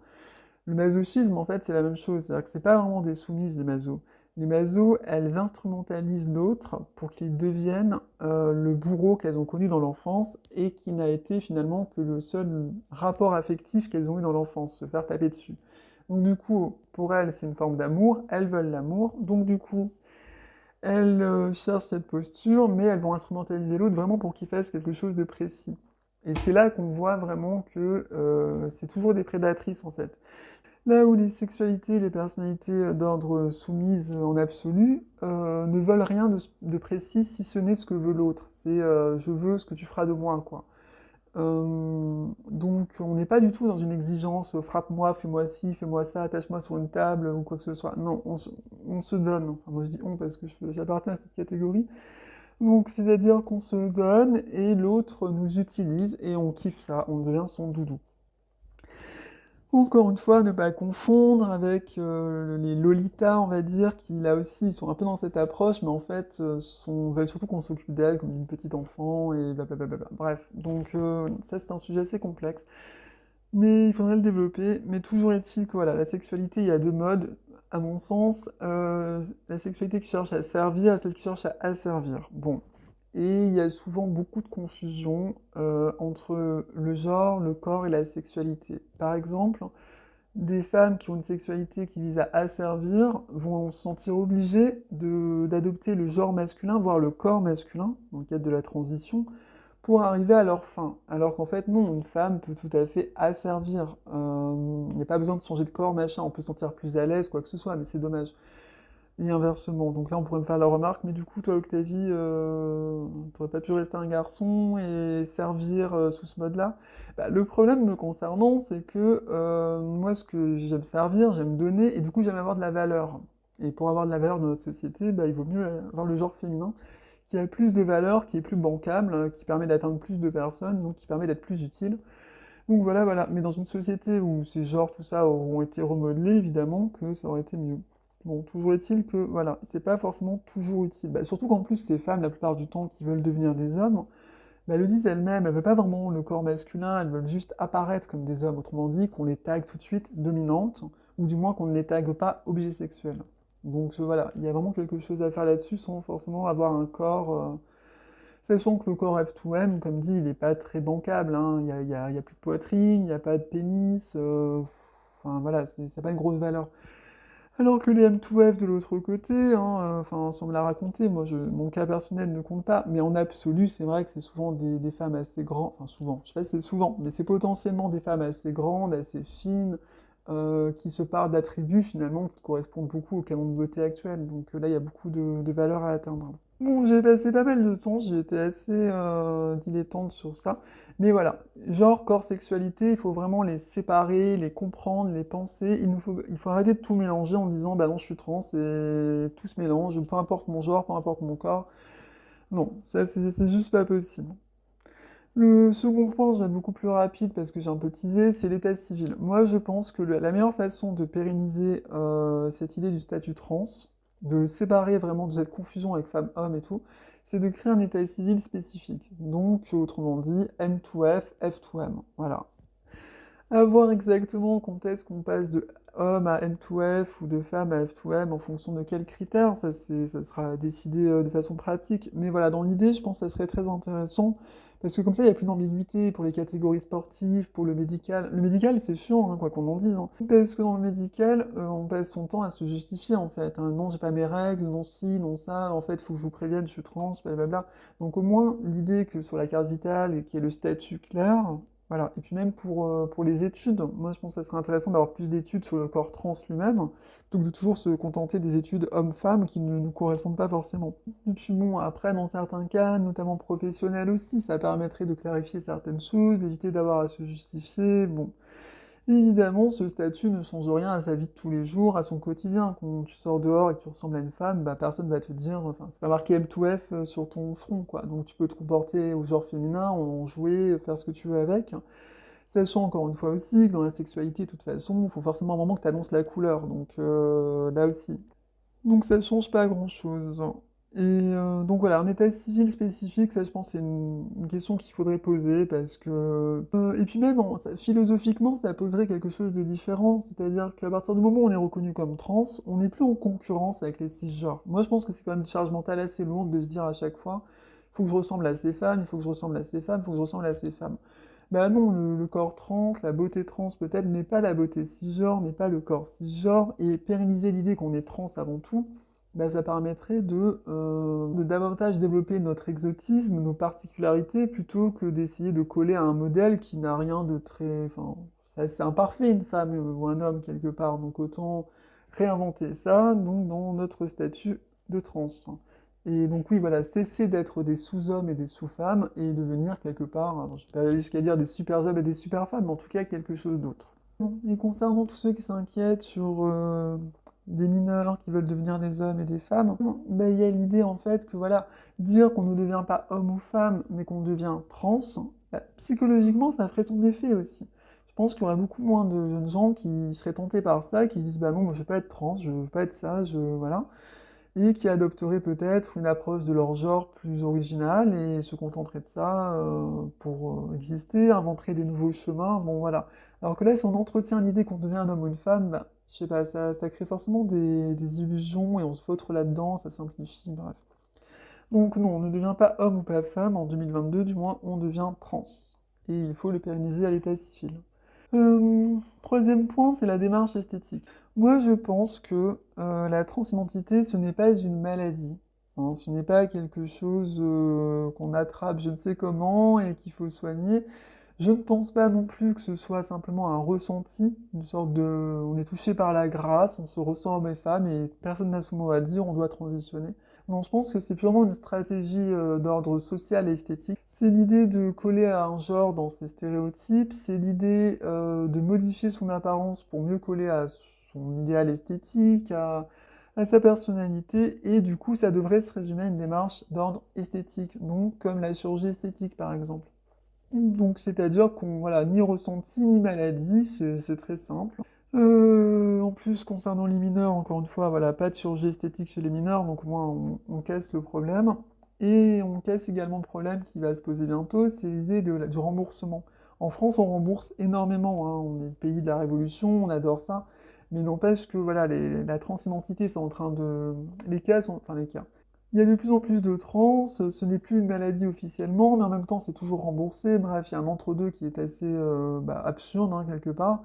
Speaker 1: Le masochisme, en fait, c'est la même chose. C'est-à-dire que c'est pas vraiment des soumises, les masos. Les masos, elles instrumentalisent l'autre pour qu'il devienne le bourreau qu'elles ont connu dans l'enfance et qui n'a été finalement que le seul rapport affectif qu'elles ont eu dans l'enfance, se faire taper dessus. Donc du coup, pour elles, c'est une forme d'amour, elles veulent l'amour, donc du coup, elles cherchent cette posture, mais elles vont instrumentaliser l'autre vraiment pour qu'il fasse quelque chose de précis. Et c'est là qu'on voit vraiment que c'est toujours des prédatrices en fait. Là où les sexualités, les personnalités d'ordre soumises en absolu ne veulent rien de précis si ce n'est ce que veut l'autre. C'est je veux ce que tu feras de moi, quoi. Donc on n'est pas du tout dans une exigence frappe-moi, fais-moi ci, fais-moi ça, attache-moi sur une table ou quoi que ce soit. Non, on se donne. Enfin, moi je dis on parce que j'appartiens à cette catégorie. Donc c'est-à-dire qu'on se donne et l'autre nous utilise et on kiffe ça, on devient son doudou. Encore une fois, ne pas confondre avec les Lolitas, on va dire, qui là aussi sont un peu dans cette approche, mais en fait veulent surtout qu'on s'occupe d'elles comme d'une petite enfant, et blablabla. Bref, donc ça c'est un sujet assez complexe, mais il faudrait le développer. Mais toujours est-il que voilà, la sexualité, il y a deux modes, à mon sens, la sexualité qui cherche à servir et celle qui cherche à asservir. Bon, et il y a souvent beaucoup de confusion entre le genre, le corps et la sexualité. Par exemple, des femmes qui ont une sexualité qui vise à asservir vont se sentir obligées d'adopter le genre masculin, voire le corps masculin, dans le cadre de la transition, pour arriver à leur fin. Alors qu'en fait, non, une femme peut tout à fait asservir. Il n'y a pas besoin de changer de corps, machin, on peut se sentir plus à l'aise, quoi que ce soit, mais c'est dommage. Et inversement. Donc là, on pourrait me faire la remarque, mais du coup, toi, Octavie, t'aurais pas pu rester un garçon et servir sous ce mode-là? Bah, le problème me concernant, c'est que moi, ce que j'aime servir, j'aime donner, et du coup, j'aime avoir de la valeur. Et pour avoir de la valeur dans notre société, bah, il vaut mieux avoir le genre féminin qui a plus de valeur, qui est plus bancable, qui permet d'atteindre plus de personnes, donc qui permet d'être plus utile. Donc voilà, voilà. Mais dans une société où ces genres, tout ça, auront été remodelés, évidemment que ça aurait été mieux. Bon, toujours est-il que, voilà, c'est pas forcément toujours utile. Bah, surtout qu'en plus, ces femmes, la plupart du temps, qui veulent devenir des hommes, bah, le disent elles-mêmes, elles veulent pas vraiment le corps masculin, elles veulent juste apparaître comme des hommes. Autrement dit, qu'on les tague tout de suite dominantes, ou du moins qu'on ne les tague pas objets sexuels. Donc voilà, il y a vraiment quelque chose à faire là-dessus sans forcément avoir un corps. Sachant que le corps F2M, comme dit, il n'est pas très bancable, hein. Il y a plus de poitrine, il n'y a pas de pénis, enfin voilà, ça n'a pas une grosse valeur. Alors que les M2F de l'autre côté, hein, enfin, sans me la raconter, mon cas personnel ne compte pas, mais en absolu, c'est vrai que c'est souvent des femmes assez grandes, enfin souvent, je sais pas si c'est souvent, mais c'est potentiellement des femmes assez grandes, assez fines, qui se partent d'attributs finalement qui correspondent beaucoup au canon de beauté actuel. Donc là, il y a beaucoup de valeur à atteindre. Bon, j'ai passé pas mal de temps, j'ai été assez dilettante sur ça. Mais voilà, genre, corps, sexualité, il faut vraiment les séparer, les comprendre, les penser. Il faut arrêter de tout mélanger en disant, bah non, je suis trans et tout se mélange, peu importe mon genre, peu importe mon corps. Non, ça, c'est juste pas possible. Le second point, je vais être beaucoup plus rapide parce que j'ai un peu teasé, c'est l'état civil. Moi, je pense que la meilleure façon de pérenniser cette idée du statut trans, de le séparer vraiment de cette confusion avec femme-homme et tout, c'est de créer un état civil spécifique. Donc, autrement dit, M2F, F2M. Voilà. À voir exactement quand est-ce qu'on passe de homme à M2F ou de femme à F2M en fonction de quels critères, ça sera décidé de façon pratique. Mais voilà, dans l'idée, je pense que ça serait très intéressant parce que comme ça, il n'y a plus d'ambiguïté pour les catégories sportives, pour le médical. Le médical, c'est chiant, hein, quoi qu'on en dise, hein. Parce que dans le médical, on passe son temps à se justifier en fait, hein. Non, j'ai pas mes règles, non ci, non ça, en fait, faut que je vous prévienne, je suis trans, blablabla. Donc au moins, l'idée que sur la carte vitale, et qu'il y ait le statut clair, voilà, et puis même pour les études, moi je pense que ça serait intéressant d'avoir plus d'études sur le corps trans lui-même, donc de toujours se contenter des études hommes-femmes qui ne nous correspondent pas forcément. Et puis bon, après, dans certains cas, notamment professionnels aussi, ça permettrait de clarifier certaines choses, d'éviter d'avoir à se justifier, bon. Évidemment, ce statut ne change rien à sa vie de tous les jours, à son quotidien. Quand tu sors dehors et que tu ressembles à une femme, bah, personne va te dire, enfin, c'est pas marqué M2F sur ton front, quoi. Donc tu peux te comporter au genre féminin, en jouer, faire ce que tu veux avec. Sachant encore une fois aussi que dans la sexualité, de toute façon, il faut forcément un moment que tu annonces la couleur. Donc là aussi. Donc ça change pas grand-chose. Et donc voilà, un état civil spécifique, ça je pense c'est une question qu'il faudrait poser parce que... et puis même, philosophiquement, ça poserait quelque chose de différent, c'est-à-dire qu'à partir du moment où on est reconnu comme trans, on n'est plus en concurrence avec les cisgenres. Moi je pense que c'est quand même une charge mentale assez lourde de se dire à chaque fois, il faut que je ressemble à ces femmes, il faut que je ressemble à ces femmes, il faut que je ressemble à ces femmes. Bah non, le corps trans, la beauté trans peut-être, mais pas la beauté cisgenre, mais pas le corps cisgenre, et pérenniser l'idée qu'on est trans avant tout, bah ça permettrait de davantage développer notre exotisme, nos particularités, plutôt que d'essayer de coller à un modèle qui n'a rien de très... Enfin, c'est assez imparfait une femme ou un homme quelque part, donc autant réinventer ça, donc dans notre statut de trans. Et donc oui, voilà, cesser d'être des sous-hommes et des sous-femmes et devenir quelque part, alors, je ne vais pas aller jusqu'à dire des super-hommes et des super-femmes, mais en tout cas quelque chose d'autre. Bon, et concernant tous ceux qui s'inquiètent sur des mineurs qui veulent devenir des hommes et des femmes, ben, il y a l'idée en fait que voilà, dire qu'on ne devient pas homme ou femme, mais qu'on devient trans, bah, psychologiquement ça ferait son effet aussi. Je pense qu'il y aurait beaucoup moins de jeunes gens qui seraient tentés par ça, qui se disent bah non, moi, je veux pas être trans, je veux pas être ça, voilà et qui adopteraient peut-être une approche de leur genre plus originale et se contenteraient de ça pour exister, inventeraient des nouveaux chemins, bon voilà. Alors que là, si on entretient l'idée qu'on devient un homme ou une femme, bah, je sais pas, ça crée forcément des illusions et on se vautre là-dedans, ça simplifie, bref. Donc non, on ne devient pas homme ou pas femme en 2022, du moins on devient trans. Et il faut le pérenniser à l'état civil. Troisième point, c'est la démarche esthétique. Moi, je pense que la transidentité, ce n'est pas une maladie, hein, ce n'est pas quelque chose qu'on attrape je ne sais comment et qu'il faut soigner. Je ne pense pas non plus que ce soit simplement un ressenti, une sorte de... On est touché par la grâce, on se ressent homme et femme et personne n'a son mot à dire, on doit transitionner. Non, je pense que c'est purement une stratégie d'ordre social et esthétique. C'est l'idée de coller à un genre dans ses stéréotypes, c'est l'idée de modifier son apparence pour mieux coller à son idéal esthétique, à sa personnalité, et du coup ça devrait se résumer à une démarche d'ordre esthétique, donc comme la chirurgie esthétique par exemple. Donc c'est-à-dire qu'on, voilà, ni ressenti ni maladie, c'est très simple. En plus, concernant les mineurs, encore une fois, voilà, pas de chirurgie esthétique chez les mineurs, donc au moins on casse le problème. Et on casse également le problème qui va se poser bientôt, c'est l'idée du remboursement. En France, on rembourse énormément, hein, on est le pays de la Révolution, on adore ça, mais n'empêche que voilà, la transidentité, c'est en train de... Les cas sont... Enfin, les cas. Il y a de plus en plus de trans, ce n'est plus une maladie officiellement, mais en même temps, c'est toujours remboursé. Bref, il y a un entre-deux qui est assez absurde, hein, quelque part.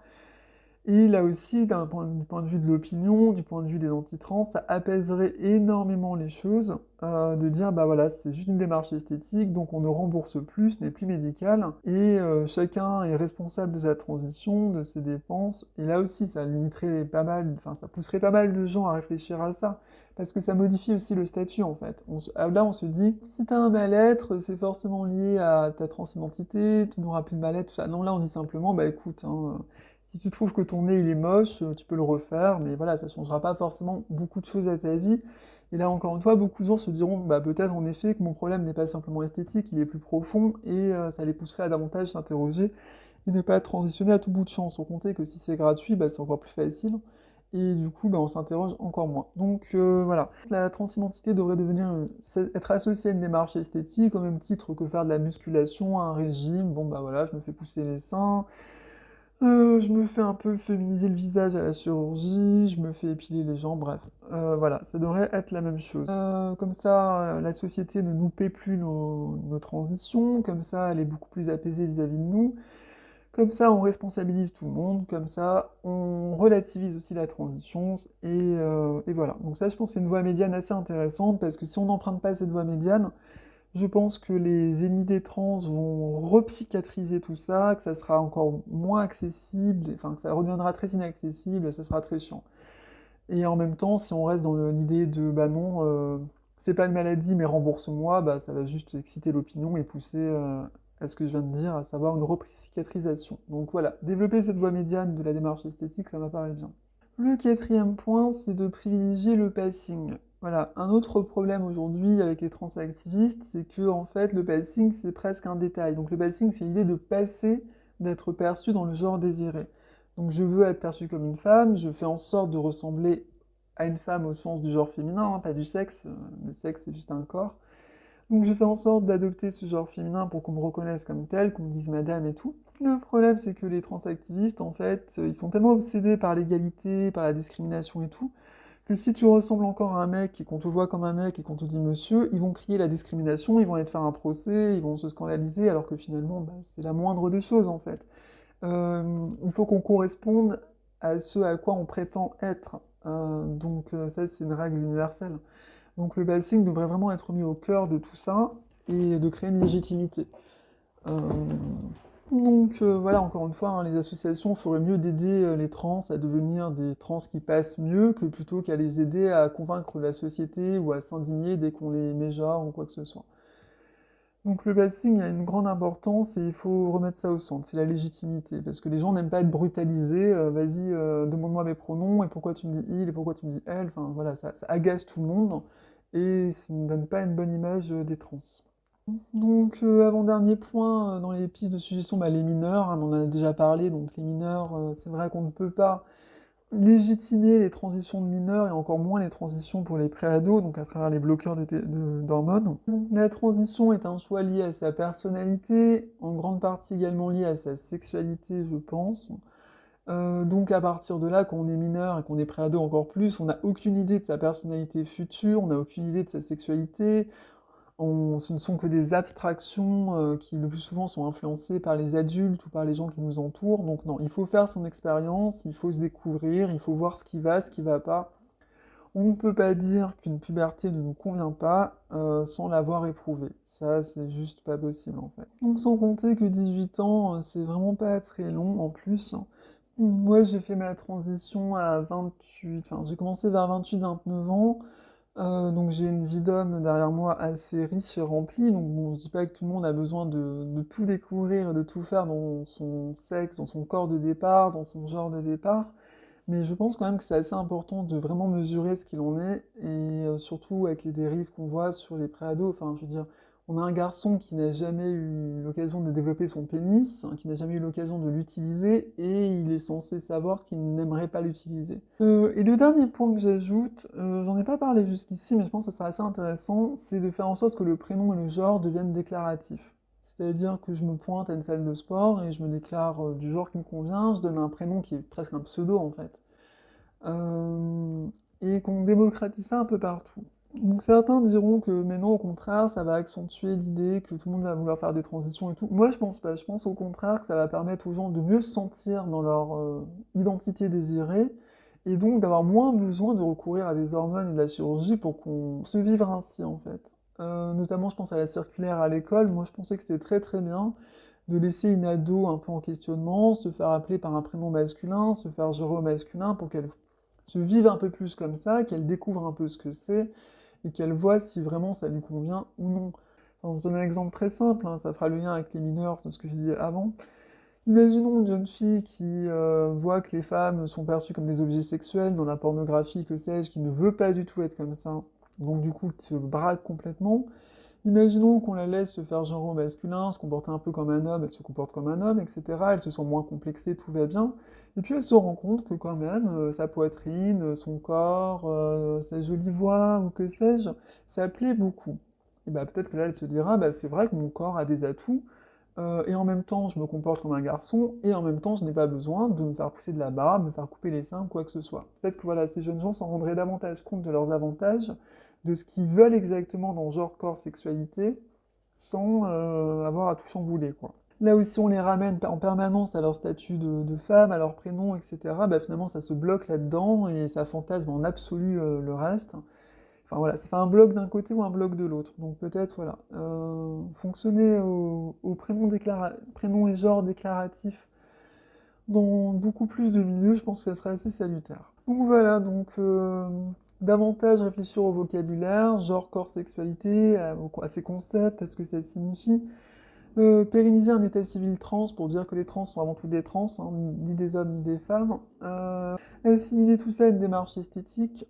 Speaker 1: Et là aussi, du point de vue de l'opinion, du point de vue des anti-trans, ça apaiserait énormément les choses, de dire, bah voilà, c'est juste une démarche esthétique, donc on ne rembourse plus, ce n'est plus médical, et chacun est responsable de sa transition, de ses dépenses, et là aussi, ça limiterait pas mal, enfin, ça pousserait pas mal de gens à réfléchir à ça, parce que ça modifie aussi le statut, en fait. Là, on se dit, si t'as un mal-être, c'est forcément lié à ta transidentité, tu n'auras plus de mal-être, tout ça. Non, là, on dit simplement, bah écoute, hein, si tu trouves que ton nez il est moche, tu peux le refaire, mais voilà, ça changera pas forcément beaucoup de choses à ta vie. Et là, encore une fois, beaucoup de gens se diront, bah peut-être en effet que mon problème n'est pas simplement esthétique, il est plus profond, et ça les pousserait à davantage s'interroger et ne pas transitionner à tout bout de champ. Sans compter que si c'est gratuit, bah, c'est encore plus facile, et du coup, bah, on s'interroge encore moins. Donc voilà, la transidentité devrait être associée à une démarche esthétique, au même titre que faire de la musculation, un régime. Bon bah voilà, je me fais pousser les seins. Je me fais un peu féminiser le visage à la chirurgie, je me fais épiler les jambes, bref. Voilà, ça devrait être la même chose. Comme ça, la société ne nous paie plus nos transitions, comme ça, elle est beaucoup plus apaisée vis-à-vis de nous, comme ça, on responsabilise tout le monde, comme ça, on relativise aussi la transition, et voilà. Donc ça, je pense que c'est une voie médiane assez intéressante, parce que si on n'emprunte pas cette voie médiane, je pense que les ennemis des trans vont repsychiatriser tout ça, que ça sera encore moins accessible, enfin que ça redeviendra très inaccessible et ça sera très chiant. Et en même temps, si on reste dans l'idée de bah non, c'est pas une maladie mais rembourse-moi, bah ça va juste exciter l'opinion et pousser à ce que je viens de dire, à savoir une repsychiatrisation. Donc voilà, développer cette voie médiane de la démarche esthétique, ça m'apparaît bien. Le quatrième point, c'est de privilégier le passing. Voilà, un autre problème aujourd'hui avec les transactivistes, c'est que en fait, le passing, c'est presque un détail. Donc le passing, c'est l'idée de passer, d'être perçu dans le genre désiré. Donc je veux être perçu comme une femme, je fais en sorte de ressembler à une femme au sens du genre féminin, hein, pas du sexe. Le sexe, c'est juste un corps. Donc je fais en sorte d'adopter ce genre féminin pour qu'on me reconnaisse comme tel, qu'on me dise madame et tout. Le problème, c'est que les transactivistes, en fait, ils sont tellement obsédés par l'égalité, par la discrimination et tout, que si tu ressembles encore à un mec et qu'on te voit comme un mec et qu'on te dit monsieur, ils vont crier la discrimination, ils vont aller te faire un procès, ils vont se scandaliser, alors que finalement, bah, c'est la moindre des choses, en fait. Il faut qu'on corresponde à ce à quoi on prétend être. Donc ça, c'est une règle universelle. Donc le passing devrait vraiment être mis au cœur de tout ça et de créer une légitimité. Euh, voilà, encore une fois, hein, les associations feraient mieux d'aider les trans à devenir des trans qui passent mieux que plutôt qu'à les aider à convaincre la société ou à s'indigner dès qu'on les mégenre ou quoi que ce soit. Donc le passing a une grande importance et il faut remettre ça au centre, c'est la légitimité, parce que les gens n'aiment pas être brutalisés, vas-y, demande-moi mes pronoms, et pourquoi tu me dis il, et pourquoi tu me dis elle, enfin voilà, ça agace tout le monde, et ça ne donne pas une bonne image des trans. Donc avant-dernier point dans les pistes de suggestion, bah, les mineurs, hein, on en a déjà parlé, donc les mineurs, c'est vrai qu'on ne peut pas légitimer les transitions de mineurs et encore moins les transitions pour les préados, donc à travers les bloqueurs d'hormones. La transition est un choix lié à sa personnalité, en grande partie également lié à sa sexualité, je pense. Donc à partir de là, quand on est mineur et qu'on est préado encore plus, on n'a aucune idée de sa personnalité future, on n'a aucune idée de sa sexualité, ce ne sont que des abstractions qui le plus souvent sont influencées par les adultes ou par les gens qui nous entourent. Donc non, il faut faire son expérience, il faut se découvrir, il faut voir ce qui va pas. On ne peut pas dire qu'une puberté ne nous convient pas sans l'avoir éprouvée. Ça, c'est juste pas possible en fait. Donc sans compter que 18 ans, c'est vraiment pas très long en plus. Moi, j'ai fait ma transition à 28, enfin j'ai commencé vers 28-29 ans. Donc j'ai une vie d'homme derrière moi assez riche et remplie, donc bon, je dis pas que tout le monde a besoin de tout découvrir et de tout faire dans son sexe, dans son corps de départ, dans son genre de départ, mais je pense quand même que c'est assez important de vraiment mesurer ce qu'il en est, et surtout avec les dérives qu'on voit sur les préados, enfin je veux dire, on a un garçon qui n'a jamais eu l'occasion de développer son pénis, hein, qui n'a jamais eu l'occasion de l'utiliser, et il est censé savoir qu'il n'aimerait pas l'utiliser. Et le dernier point que j'ajoute, j'en ai pas parlé jusqu'ici, mais je pense que ça sera assez intéressant, c'est de faire en sorte que le prénom et le genre deviennent déclaratifs. C'est-à-dire que je me pointe à une salle de sport et je me déclare du genre qui me convient, je donne un prénom qui est presque un pseudo en fait. Euh, et qu'on démocratise ça un peu partout. Donc certains diront que, mais non, au contraire, ça va accentuer l'idée que tout le monde va vouloir faire des transitions et tout. Moi, je pense pas. Je pense au contraire que ça va permettre aux gens de mieux se sentir dans leur identité désirée et donc d'avoir moins besoin de recourir à des hormones et de la chirurgie pour qu'on se vivre ainsi, en fait. Notamment, je pense à la circulaire à l'école. Moi, je pensais que c'était très très bien de laisser une ado un peu en questionnement, se faire appeler par un prénom masculin, se faire jurer au masculin pour qu'elle se vive un peu plus comme ça, qu'elle découvre un peu ce que c'est et qu'elle voit si vraiment ça lui convient ou non. Enfin, je donne un exemple très simple, hein, ça fera le lien avec les mineurs, de ce que je disais avant. Imaginons une jeune fille qui voit que les femmes sont perçues comme des objets sexuels dans la pornographie, que sais-je, qui ne veut pas du tout être comme ça, donc du coup qui se braque complètement. Imaginons qu'on la laisse se faire genre au masculin, se comporter un peu comme un homme, elle se comporte comme un homme, etc. Elle se sent moins complexée, tout va bien. Et puis elle se rend compte que quand même, sa poitrine, son corps, sa jolie voix, ou que sais-je, ça plaît beaucoup. Et bah peut-être que là, elle se dira, bah c'est vrai que mon corps a des atouts, et en même temps, je me comporte comme un garçon, et en même temps, je n'ai pas besoin de me faire pousser de la barbe, me faire couper les seins, quoi que ce soit. Peut-être que voilà, ces jeunes gens s'en rendraient davantage compte de leurs avantages, de ce qu'ils veulent exactement dans genre, corps, sexualité, sans avoir à tout chambouler, quoi. Là aussi, on les ramène en permanence à leur statut de femme, à leur prénom, etc. Bah, finalement, ça se bloque là-dedans et ça fantasme en absolu le reste. Enfin voilà, ça fait un bloc d'un côté ou un bloc de l'autre. Donc peut-être, voilà, fonctionner au prénom et genre déclaratif dans beaucoup plus de milieux, je pense que ça serait assez salutaire. Donc voilà, donc davantage réfléchir au vocabulaire, genre, corps, sexualité, à ces concepts, à ce que ça signifie. Pérenniser un état civil trans pour dire que les trans sont avant tout des trans, hein, ni des hommes ni des femmes. Assimiler tout ça à une démarche esthétique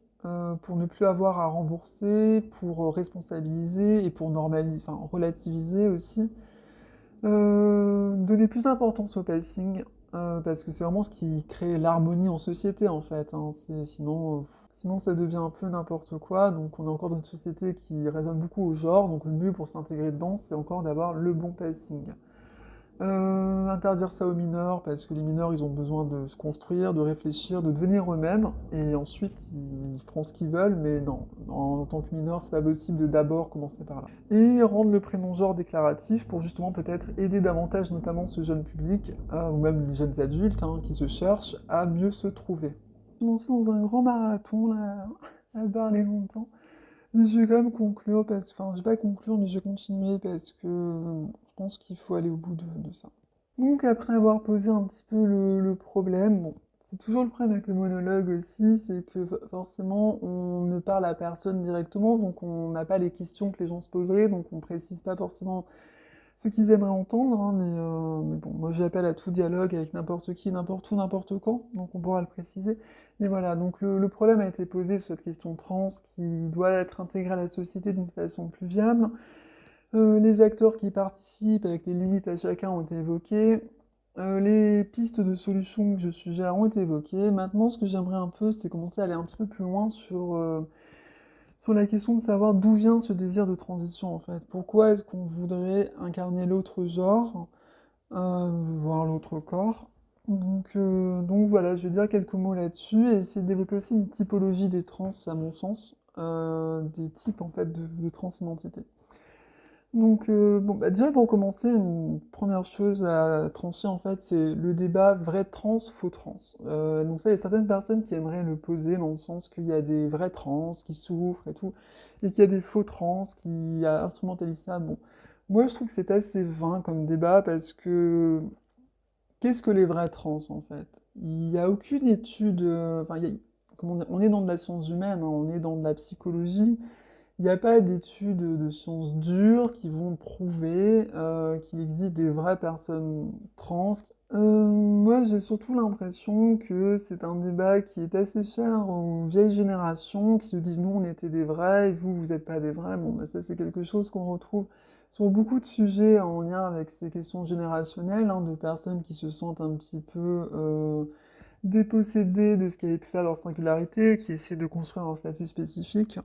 Speaker 1: pour ne plus avoir à rembourser, pour responsabiliser et pour normaliser, enfin relativiser aussi. Donner plus d'importance au passing, parce que c'est vraiment ce qui crée l'harmonie en société en fait, hein. Sinon ça devient un peu n'importe quoi, donc on est encore dans une société qui raisonne beaucoup au genre, donc le mieux pour s'intégrer dedans, c'est encore d'avoir le bon passing. Interdire ça aux mineurs, parce que les mineurs, ils ont besoin de se construire, de réfléchir, de devenir eux-mêmes, et ensuite, ils feront ce qu'ils veulent, mais non, en tant que mineur, c'est pas possible de d'abord commencer par là. Et rendre le prénom genre déclaratif pour justement peut-être aider davantage, notamment ce jeune public, ou même les jeunes adultes, hein, qui se cherchent à mieux se trouver. Je suis lancée dans un grand marathon, là, à parler longtemps. Mais je vais quand même conclure, enfin, je vais pas conclure, mais je vais continuer parce que je pense qu'il faut aller au bout de ça. Donc, après avoir posé un petit peu le problème, bon, c'est toujours le problème avec le monologue aussi, c'est que forcément, on ne parle à personne directement, donc on n'a pas les questions que les gens se poseraient, donc on précise pas forcément ce qu'ils aimeraient entendre, hein, mais bon, moi j'appelle à tout dialogue avec n'importe qui, n'importe où, n'importe quand, donc on pourra le préciser. Mais voilà, donc le problème a été posé sur cette question trans qui doit être intégrée à la société d'une façon plus viable. Les acteurs qui participent avec les limites à chacun ont été évoqués. Les pistes de solutions que je suggère ont été évoquées. Maintenant, ce que j'aimerais un peu, c'est commencer à aller un petit peu plus loin sur la question de savoir d'où vient ce désir de transition en fait. Pourquoi est-ce qu'on voudrait incarner l'autre genre, voire l'autre corps? Donc voilà, je vais dire quelques mots là-dessus et essayer de développer aussi une typologie des trans à mon sens, des types en fait de transidentité. Donc bon, bah, déjà pour commencer, une première chose à trancher en fait, c'est le débat vrai trans, faux trans. Donc ça, il y a certaines personnes qui aimeraient le poser dans le sens qu'il y a des vrais trans qui souffrent et tout, et qu'il y a des faux trans qui instrumentalisent ça. Bon, moi je trouve que c'est assez vain comme débat parce que qu'est-ce que les vrais trans en fait? Il n'y a aucune étude, enfin, comment dire, on est dans de la science humaine, hein, on est dans de la psychologie. Il n'y a pas d'études de sciences dures qui vont prouver qu'il existe des vraies personnes trans. Moi, j'ai surtout l'impression que c'est un débat qui est assez cher aux vieilles générations qui se disent nous, on était des vrais et vous, vous n'êtes pas des vrais. Bon, bah, ça, c'est quelque chose qu'on retrouve sur beaucoup de sujets en lien avec ces questions générationnelles, hein, de personnes qui se sentent un petit peu dépossédées de ce qui avait pu faire leur singularité, qui essaient de construire un statut spécifique.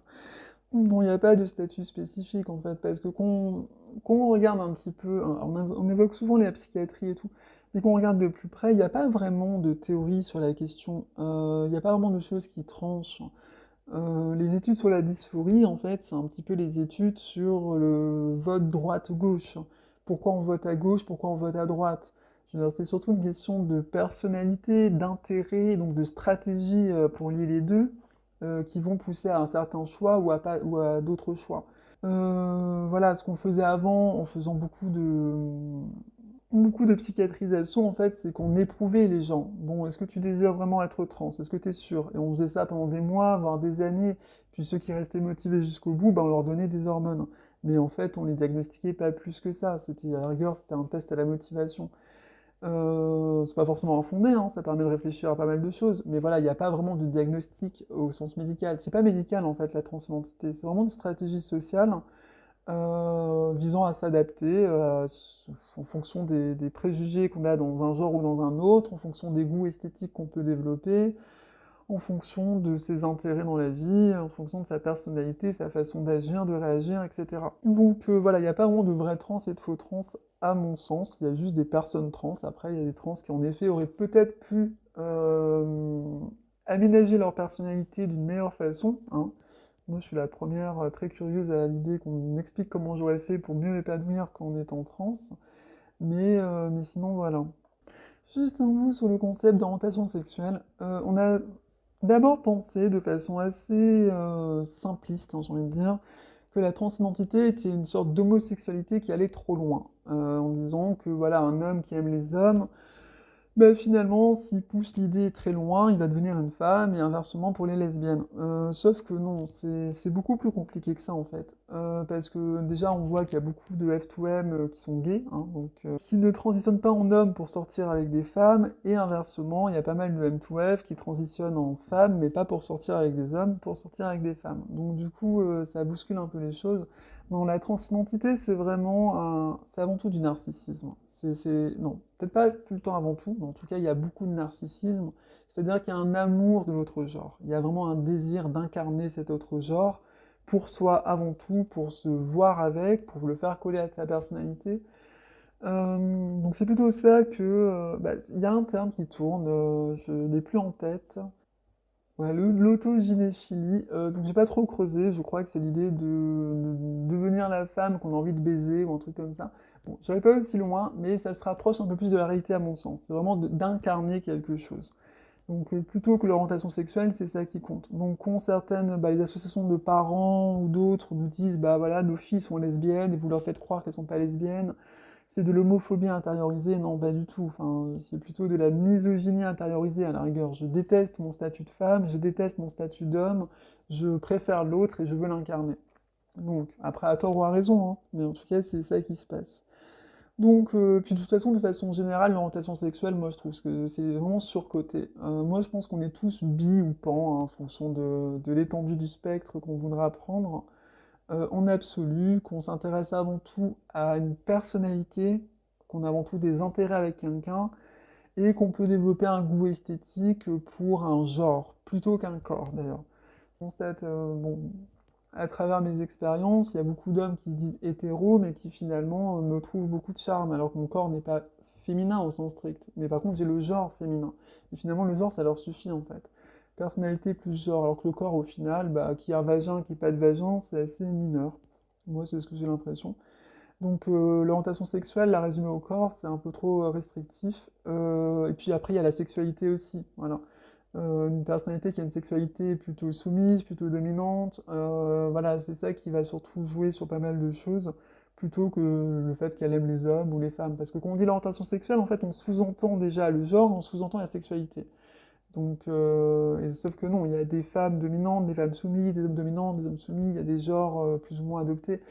Speaker 1: Non, il n'y a pas de statut spécifique en fait, parce que quand on regarde un petit peu, on évoque souvent la psychiatrie et tout, mais quand on regarde de plus près, il n'y a pas vraiment de théorie sur la question, il n'y a pas vraiment de choses qui tranchent. Les études sur la dysphorie, en fait, c'est un petit peu les études sur le vote droite-gauche. Pourquoi on vote à gauche, pourquoi on vote à droite? Je veux dire, c'est surtout une question de personnalité, d'intérêt, donc de stratégie pour lier les deux, qui vont pousser à un certain choix ou à d'autres choix. Voilà, ce qu'on faisait avant en faisant beaucoup de psychiatrisation, en fait, c'est qu'on éprouvait les gens. Bon, est-ce que tu désires vraiment être trans? Est-ce que tu es sûr? Et on faisait ça pendant des mois, voire des années. Puis ceux qui restaient motivés jusqu'au bout, ben, on leur donnait des hormones. Mais en fait, on les diagnostiquait pas plus que ça. C'était, à la rigueur, c'était un test à la motivation. C'est pas forcément infondé, hein, ça permet de réfléchir à pas mal de choses. Mais voilà, il n'y a pas vraiment de diagnostic au sens médical. C'est pas médical, en fait, la transidentité. C'est vraiment une stratégie sociale visant à s'adapter en fonction des préjugés qu'on a dans un genre ou dans un autre, en fonction des goûts esthétiques qu'on peut développer, en fonction de ses intérêts dans la vie, en fonction de sa personnalité, sa façon d'agir, de réagir, etc. Donc voilà, il n'y a pas vraiment de vrais trans et de faux trans à mon sens, il y a juste des personnes trans. Après, il y a des trans qui en effet auraient peut-être pu aménager leur personnalité d'une meilleure façon, hein. Moi, je suis la première très curieuse à l'idée qu'on m'explique comment j'aurais fait pour mieux m'épanouir quand on est en transe. Mais sinon, voilà. Juste un mot sur le concept d'orientation sexuelle. On a d'abord pensé de façon assez simpliste, hein, j'ai envie de dire, que la transidentité était une sorte d'homosexualité qui allait trop loin, en disant que voilà, un homme qui aime les hommes, bah, finalement, s'il pousse l'idée très loin, il va devenir une femme, et inversement pour les lesbiennes. Sauf que non, c'est beaucoup plus compliqué que ça en fait. Parce que déjà, on voit qu'il y a beaucoup de F2M qui sont gays, hein, donc qui ne transitionnent pas en hommes pour sortir avec des femmes, et inversement, il y a pas mal de M2F qui transitionnent en femmes, mais pas pour sortir avec des hommes, pour sortir avec des femmes. Donc du coup, ça bouscule un peu les choses. Non, la transidentité, c'est avant tout du narcissisme. Non, peut-être pas tout le temps avant tout, mais en tout cas, il y a beaucoup de narcissisme. C'est-à-dire qu'il y a un amour de l'autre genre. Il y a vraiment un désir d'incarner cet autre genre pour soi avant tout, pour se voir avec, pour le faire coller à sa personnalité. Donc c'est plutôt ça que... bah, il y a un terme qui tourne, je l'ai plus en tête. Ouais, l'autogynéphilie, donc j'ai pas trop creusé, je crois que c'est l'idée de devenir la femme qu'on a envie de baiser ou un truc comme ça. Bon, j'irai pas aussi loin, mais ça se rapproche un peu plus de la réalité à mon sens. C'est vraiment d'incarner quelque chose. Donc plutôt que l'orientation sexuelle, c'est ça qui compte. Donc quand certaines, bah, les associations de parents ou d'autres nous disent, bah voilà, nos filles sont lesbiennes et vous leur faites croire qu'elles sont pas lesbiennes, c'est de l'homophobie intériorisée, non, pas du tout. Enfin, c'est plutôt de la misogynie intériorisée à la rigueur. Je déteste mon statut de femme, je déteste mon statut d'homme, je préfère l'autre et je veux l'incarner. Donc, après, à tort ou à raison, hein, mais en tout cas, c'est ça qui se passe. Donc, puis de toute façon, de façon générale, l'orientation sexuelle, moi, je trouve que c'est vraiment surcoté. Moi, je pense qu'on est tous bi ou pan, hein, en fonction de l'étendue du spectre qu'on voudra prendre en absolu, qu'on s'intéresse avant tout à une personnalité, qu'on a avant tout des intérêts avec quelqu'un, et qu'on peut développer un goût esthétique pour un genre, plutôt qu'un corps d'ailleurs. Je constate, bon, à travers mes expériences, il y a beaucoup d'hommes qui se disent hétéros, mais qui finalement me trouvent beaucoup de charme, alors que mon corps n'est pas féminin au sens strict. Mais par contre, j'ai le genre féminin. Et finalement, le genre, ça leur suffit en fait. Personnalité plus genre, alors que le corps, au final, bah, qui a un vagin, qui n'a pas de vagin, c'est assez mineur. Moi, c'est ce que j'ai l'impression. Donc, l'orientation sexuelle, la résumer au corps, c'est un peu trop restrictif. Et puis après, il y a la sexualité aussi. Voilà. Une personnalité qui a une sexualité plutôt soumise, plutôt dominante. Voilà, c'est ça qui va surtout jouer sur pas mal de choses, plutôt que le fait qu'elle aime les hommes ou les femmes. Parce que quand on dit l'orientation sexuelle, en fait, on sous-entend déjà le genre, on sous-entend la sexualité. Donc, sauf que non, il y a des femmes dominantes, des femmes soumises, des hommes dominants, des hommes soumis, il y a des genres plus ou moins adoptés.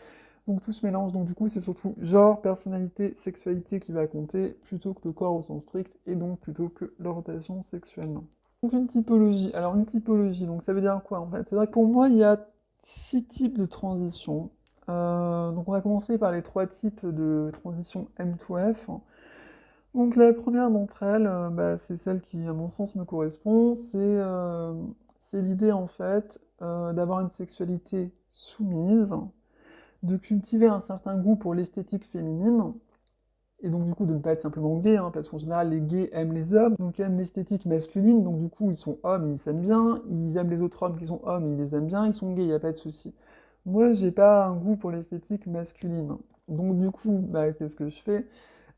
Speaker 1: Donc tout se mélange, donc du coup c'est surtout genre, personnalité, sexualité qui va compter, plutôt que le corps au sens strict, et donc plutôt que l'orientation sexuelle. Donc une typologie, alors une typologie, donc ça veut dire quoi en fait? C'est vrai que pour moi il y a 6 types de transitions. Donc on va commencer par les 3 types de transition M2F. Donc la première d'entre elles, bah, c'est celle qui à mon sens me correspond, c'est l'idée en fait d'avoir une sexualité soumise, de cultiver un certain goût pour l'esthétique féminine, et donc du coup de ne pas être simplement gay, hein, parce qu'en général les gays aiment les hommes, donc ils aiment l'esthétique masculine, donc du coup ils sont hommes, ils s'aiment bien, ils aiment les autres hommes qui sont hommes, ils les aiment bien, ils sont gays, il n'y a pas de souci. Moi j'ai pas un goût pour l'esthétique masculine, donc du coup, bah, qu'est-ce que je fais?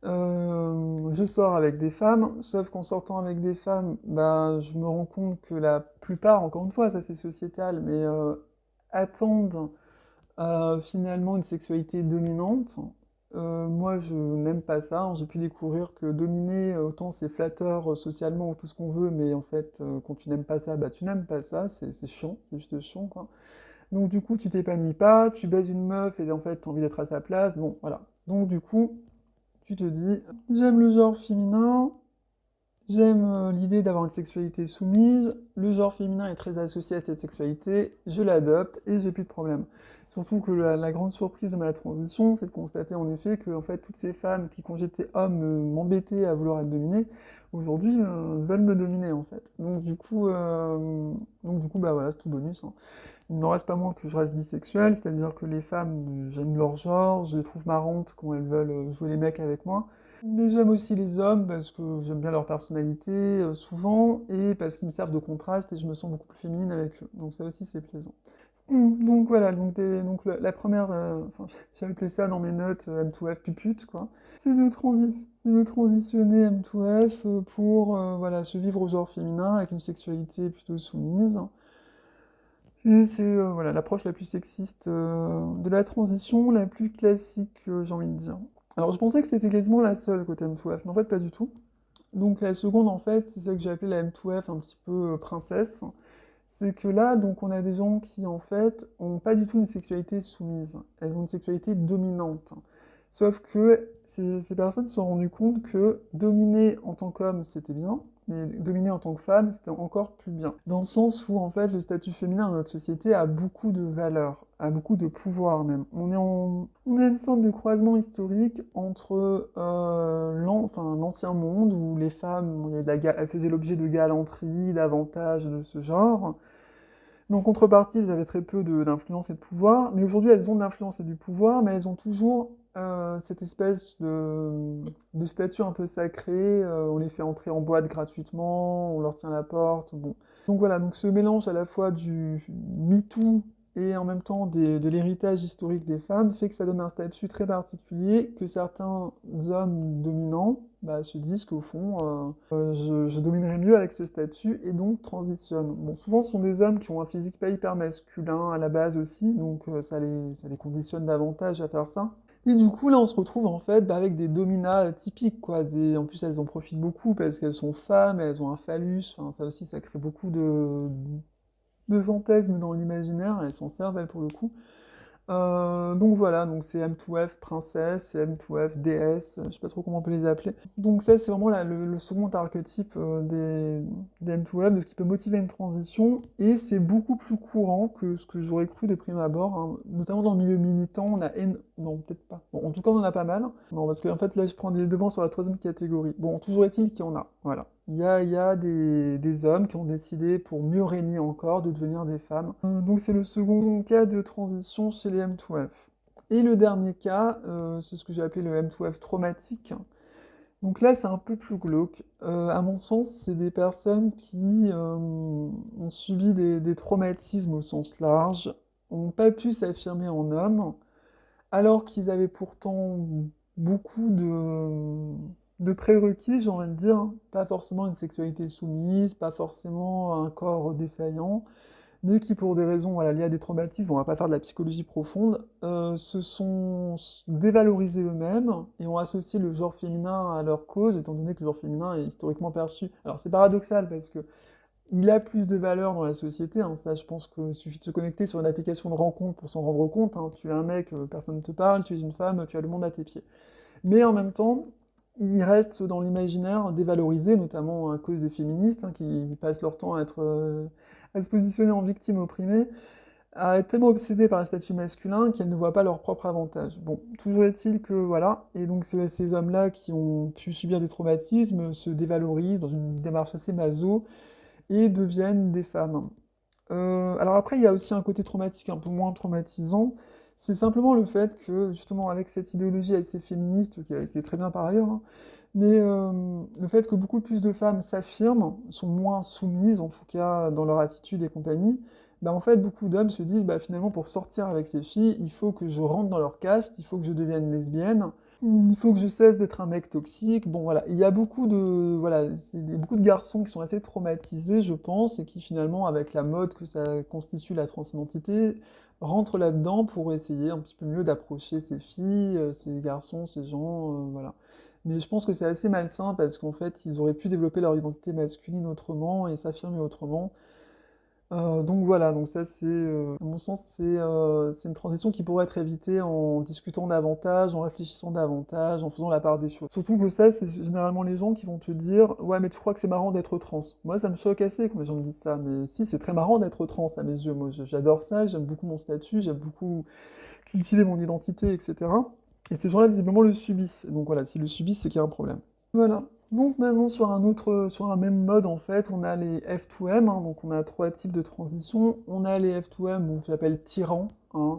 Speaker 1: Je sors avec des femmes, sauf qu'en sortant avec des femmes, bah, je me rends compte que la plupart, encore une fois, ça c'est sociétal, mais attendent finalement une sexualité dominante. Moi, je n'aime pas ça, hein. J'ai pu découvrir que dominer, autant c'est flatteur socialement ou tout ce qu'on veut, mais en fait, quand tu n'aimes pas ça, bah tu n'aimes pas ça, c'est chiant, c'est juste chiant, quoi. Donc du coup, tu t'épanouis pas, tu baises une meuf et en fait, t'as envie d'être à sa place, bon, voilà. Donc du coup, tu te dis, j'aime le genre féminin, j'aime l'idée d'avoir une sexualité soumise, le genre féminin est très associé à cette sexualité, je l'adopte et j'ai plus de problème. Surtout que la grande surprise de ma transition, c'est de constater en effet que en fait, toutes ces femmes qui, quand j'étais homme, m'embêtaient à vouloir être dominées, aujourd'hui veulent me dominer en fait. Donc du coup bah voilà, c'est tout bonus, hein. Il n'en reste pas moins que je reste bisexuel, c'est-à-dire que les femmes, j'aime leur genre, je les trouve marrantes quand elles veulent jouer les mecs avec moi. Mais j'aime aussi les hommes parce que j'aime bien leur personnalité, souvent, et parce qu'ils me servent de contraste et je me sens beaucoup plus féminine avec eux. Donc ça aussi, c'est plaisant. Donc voilà, donc la première, enfin, j'avais appelé ça dans mes notes M2F pupute, quoi. C'est de transitionner M2F pour voilà, se vivre au genre féminin avec une sexualité plutôt soumise. Et c'est voilà, l'approche la plus sexiste de la transition, la plus classique, j'ai envie de dire. Alors je pensais que c'était quasiment la seule côté M2F, mais en fait pas du tout. Donc la seconde, en fait, c'est ça que j'ai appelé la M2F un petit peu princesse. C'est que là, donc on a des gens qui, en fait, ont pas du tout une sexualité soumise. Elles ont une sexualité dominante. Sauf que ces personnes se sont rendues compte que dominer en tant qu'homme, c'était bien, mais dominer en tant que femme, c'était encore plus bien. Dans le sens où, en fait, le statut féminin dans notre société a beaucoup de valeur, a beaucoup de pouvoir même. On est une sorte de croisement historique entre l'ancien monde, où les femmes, il y avait elles faisaient l'objet de galanterie, d'avantages de ce genre, mais en contrepartie, elles avaient très peu d'influence et de pouvoir. Mais aujourd'hui, elles ont de l'influence et du pouvoir, mais elles ont toujours cette espèce de statut un peu sacré. On les fait entrer en boîte gratuitement, on leur tient la porte. Bon. Donc voilà, donc ce mélange à la fois du MeToo et en même temps de l'héritage historique des femmes fait que ça donne un statut très particulier que certains hommes dominants bah, se disent qu'au fond, je dominerai mieux avec ce statut et donc transitionnent. Bon, souvent ce sont des hommes qui ont un physique pas hyper masculin à la base aussi, donc ça les conditionne davantage à faire ça. Et du coup, là, on se retrouve en fait bah, avec des dominas typiques, quoi. En plus, elles en profitent beaucoup parce qu'elles sont femmes, elles ont un phallus, enfin, ça aussi, ça crée beaucoup de fantasmes dans l'imaginaire, elles s'en servent, elles, pour le coup. Donc voilà, donc c'est M2F princesse, c'est M2F déesse, je sais pas trop comment on peut les appeler. Donc ça c'est vraiment le second archétype des M2F, de ce qui peut motiver une transition, et c'est beaucoup plus courant que ce que j'aurais cru de prime abord, hein. Notamment dans le milieu militant, non peut-être pas. Bon, en tout cas on en a pas mal. Non, parce que en fait là je prends les devants sur la troisième catégorie. Bon, toujours est-il qu'il y en a, voilà. Il y a des hommes qui ont décidé, pour mieux régner encore, de devenir des femmes. Donc c'est le second cas de transition chez les M2F. Et le dernier cas, c'est ce que j'ai appelé le M2F traumatique. Donc là, c'est un peu plus glauque. À mon sens, c'est des personnes qui ont subi des traumatismes au sens large, n'ont pas pu s'affirmer en hommes, alors qu'ils avaient pourtant beaucoup de prérequis, j'ai envie de dire, hein. Pas forcément une sexualité soumise, pas forcément un corps défaillant, mais qui pour des raisons voilà, liées à des traumatismes, on va pas faire de la psychologie profonde, se sont dévalorisés eux-mêmes et ont associé le genre féminin à leur cause, étant donné que le genre féminin est historiquement perçu. Alors c'est paradoxal parce que il a plus de valeur dans la société, hein. Ça je pense qu'il suffit de se connecter sur une application de rencontre pour s'en rendre compte, hein. Tu es un mec, personne ne te parle, tu es une femme, tu as le monde à tes pieds. Mais en même temps, il reste dans l'imaginaire dévalorisé, notamment à cause des féministes, hein, qui passent leur temps à se positionner en victime opprimée, à être tellement obsédées par le statut masculin qu'elles ne voient pas leur propre avantage. Bon, toujours est-il que, voilà, et donc ces hommes-là qui ont pu subir des traumatismes se dévalorisent dans une démarche assez maso et deviennent des femmes. Alors après, il y a aussi un côté traumatique un peu moins traumatisant, C'est simplement le fait que, justement, avec cette idéologie assez féministe, qui est très bien par ailleurs, hein, mais le fait que beaucoup plus de femmes s'affirment, sont moins soumises, en tout cas dans leur attitude et compagnie, bah en fait, beaucoup d'hommes se disent, bah finalement, pour sortir avec ces filles, il faut que je rentre dans leur caste, il faut que je devienne lesbienne, il faut que je cesse d'être un mec toxique. Bon, voilà, il y a beaucoup de garçons qui sont assez traumatisés, je pense, et qui finalement, avec la mode que ça constitue la transidentité, rentrent là-dedans pour essayer un petit peu mieux d'approcher ces filles, ces garçons, ces gens, voilà. Mais je pense que c'est assez malsain parce qu'en fait, ils auraient pu développer leur identité masculine autrement et s'affirmer autrement. Donc voilà, donc ça c'est, à mon sens, c'est une transition qui pourrait être évitée en discutant davantage, en réfléchissant davantage, en faisant la part des choses. Surtout que ça, c'est généralement les gens qui vont te dire, ouais, mais tu crois que c'est marrant d'être trans. Moi, ça me choque assez quand les gens me disent ça, mais si, c'est très marrant d'être trans à mes yeux. Moi, j'adore ça, j'aime beaucoup mon statut, j'aime beaucoup cultiver mon identité, etc. Et ces gens-là, visiblement, le subissent. Donc voilà, s'ils le subissent, c'est qu'il y a un problème. Voilà. Donc maintenant, sur un même mode, en fait, on a les F2M, hein, donc on a trois types de transitions. On a les F2M, donc que j'appelle tyrans, hein.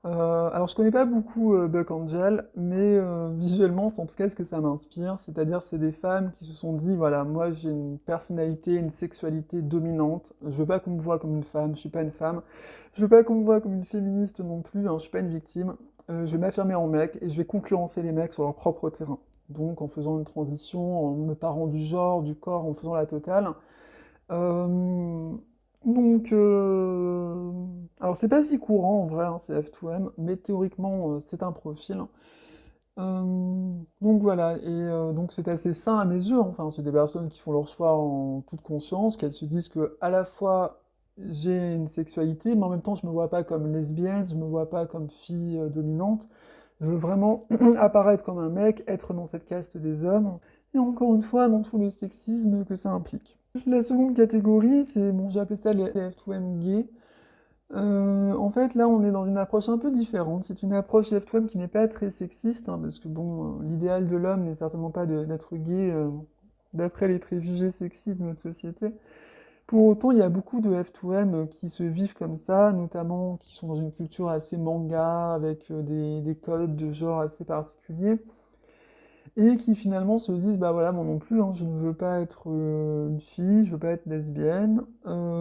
Speaker 1: Alors je connais pas beaucoup Buck Angel, mais visuellement, c'est en tout cas ce que ça m'inspire, c'est-à-dire c'est des femmes qui se sont dit, voilà, moi j'ai une personnalité, une sexualité dominante, je veux pas qu'on me voie comme une femme, je suis pas une femme, je veux pas qu'on me voie comme une féministe non plus, hein, je suis pas une victime, je vais m'affirmer en mec et je vais concurrencer les mecs sur leur propre terrain. Donc en faisant une transition, en me parant du genre, du corps, en faisant la totale. Euh, donc, alors c'est pas si courant en vrai, hein, c'est F2M, mais théoriquement c'est un profil. Donc voilà, et donc c'est assez sain à mes yeux, enfin c'est des personnes qui font leur choix en toute conscience, qu'elles se disent que à la fois j'ai une sexualité, mais en même temps je me vois pas comme lesbienne, je me vois pas comme fille dominante, je veux vraiment apparaître comme un mec, être dans cette caste des hommes, et encore une fois dans tout le sexisme que ça implique. La seconde catégorie, c'est, bon, j'ai appelé ça les F2M gays. En fait, là, on est dans une approche un peu différente. C'est une approche F2M qui n'est pas très sexiste, hein, parce que bon, l'idéal de l'homme n'est certainement pas d'être gay, d'après les préjugés sexistes de notre société. Pour autant, il y a beaucoup de F2M qui se vivent comme ça, notamment qui sont dans une culture assez manga, avec des codes de genre assez particuliers et qui finalement se disent, bah voilà, moi non plus, hein, je ne veux pas être une fille, je veux pas être lesbienne,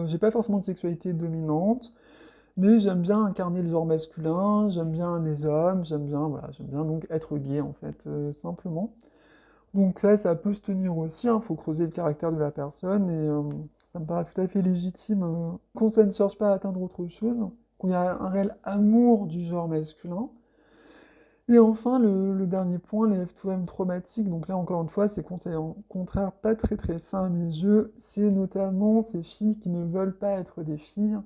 Speaker 1: j'ai pas forcément de sexualité dominante, mais j'aime bien incarner le genre masculin, j'aime bien les hommes, voilà, j'aime bien donc être gay en fait, simplement. Donc là, ça peut se tenir aussi, il faut creuser le caractère de la personne, et ça me paraît tout à fait légitime quand ça ne cherche pas à atteindre autre chose, qu'il y a un réel amour du genre masculin. Et enfin, le dernier point, les F2M traumatiques, donc là encore une fois, c'est au contraire pas très très sain à mes yeux, c'est notamment ces filles qui ne veulent pas être des filles,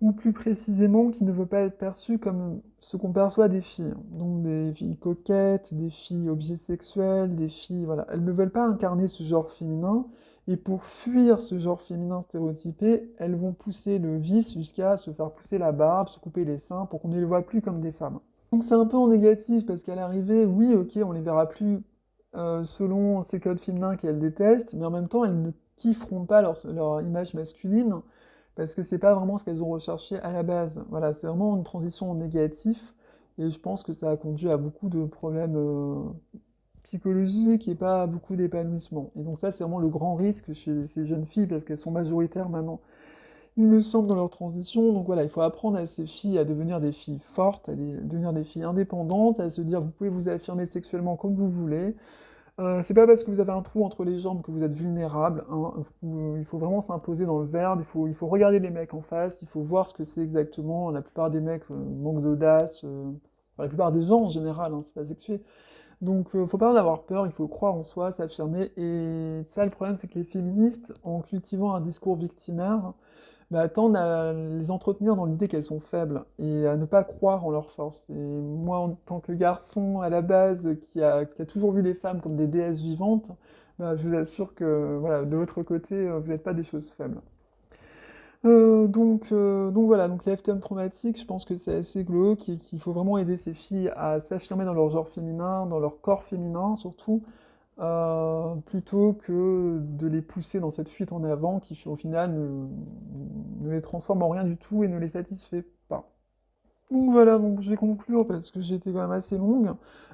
Speaker 1: ou plus précisément qui ne veulent pas être perçues comme ce qu'on perçoit des filles. Donc des filles coquettes, des filles objets sexuels, des filles, voilà. Elles ne veulent pas incarner ce genre féminin, et pour fuir ce genre féminin stéréotypé, elles vont pousser le vice jusqu'à se faire pousser la barbe, se couper les seins, pour qu'on ne les voit plus comme des femmes. Donc c'est un peu en négatif, parce qu'à l'arrivée, oui, ok, on les verra plus selon ces codes féminins qu'elles détestent, mais en même temps, elles ne kifferont pas leur image masculine, parce que c'est pas vraiment ce qu'elles ont recherché à la base. Voilà, c'est vraiment une transition en négatif, et je pense que ça a conduit à beaucoup de problèmes psychologiques et pas à beaucoup d'épanouissement. Et donc ça, c'est vraiment le grand risque chez ces jeunes filles, parce qu'elles sont majoritaires maintenant, il me semble, dans leur transition. Donc voilà, il faut apprendre à ces filles à devenir des filles fortes, devenir des filles indépendantes, à se dire vous pouvez vous affirmer sexuellement comme vous voulez. C'est pas parce que vous avez un trou entre les jambes que vous êtes vulnérable, hein. Il faut vraiment s'imposer dans le verbe, il faut regarder les mecs en face, il faut voir ce que c'est exactement. La plupart des mecs manquent d'audace, enfin, la plupart des gens en général, hein, c'est pas sexué. Donc faut pas en avoir peur, il faut croire en soi, s'affirmer. Et ça, le problème, c'est que les féministes, en cultivant un discours victimaire, bah, tendent à les entretenir dans l'idée qu'elles sont faibles et à ne pas croire en leur force. Et moi, en tant que garçon, à la base, qui a toujours vu les femmes comme des déesses vivantes, bah, je vous assure que, voilà, de l'autre côté, vous n'êtes pas des choses faibles. Donc voilà, donc les FTM traumatiques, je pense que c'est assez glauque et qu'il faut vraiment aider ces filles à s'affirmer dans leur genre féminin, dans leur corps féminin surtout, plutôt que de les pousser dans cette fuite en avant qui, au final, ne les transforme en rien du tout et ne les satisfait pas. Donc voilà, donc je vais conclure parce que j'ai été quand même assez longue.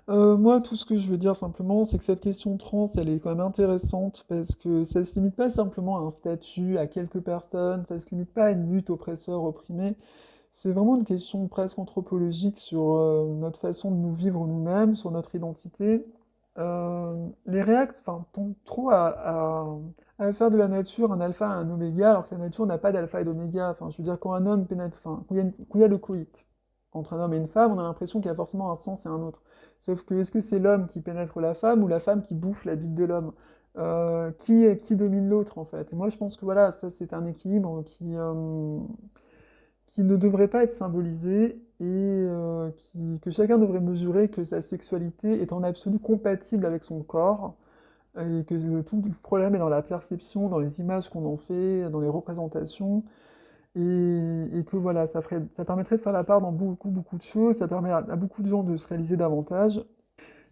Speaker 1: Moi, tout ce que je veux dire simplement, c'est que cette question trans, elle est quand même intéressante parce que ça se limite pas simplement à un statut, à quelques personnes, ça se limite pas à une lutte oppresseur-opprimé. C'est vraiment une question presque anthropologique sur notre façon de nous vivre nous-mêmes, sur notre identité. Les réacts, enfin, tendent trop à faire de la nature un alpha et un oméga, alors que la nature n'a pas d'alpha et d'oméga. Enfin, je veux dire, quand un homme pénètre, enfin, quand il y a le coït entre un homme et une femme, on a l'impression qu'il y a forcément un sens et un autre. Sauf que, est-ce que c'est l'homme qui pénètre la femme ou la femme qui bouffe la bite de l'homme? Qui domine l'autre, en fait? Et moi, je pense que voilà, ça, c'est un équilibre qui ne devrait pas être symbolisé et que chacun devrait mesurer que sa sexualité est en absolu compatible avec son corps et que tout le problème est dans la perception, dans les images qu'on en fait, dans les représentations et que voilà, ça permettrait de faire la part dans beaucoup de choses, ça permet à beaucoup de gens de se réaliser davantage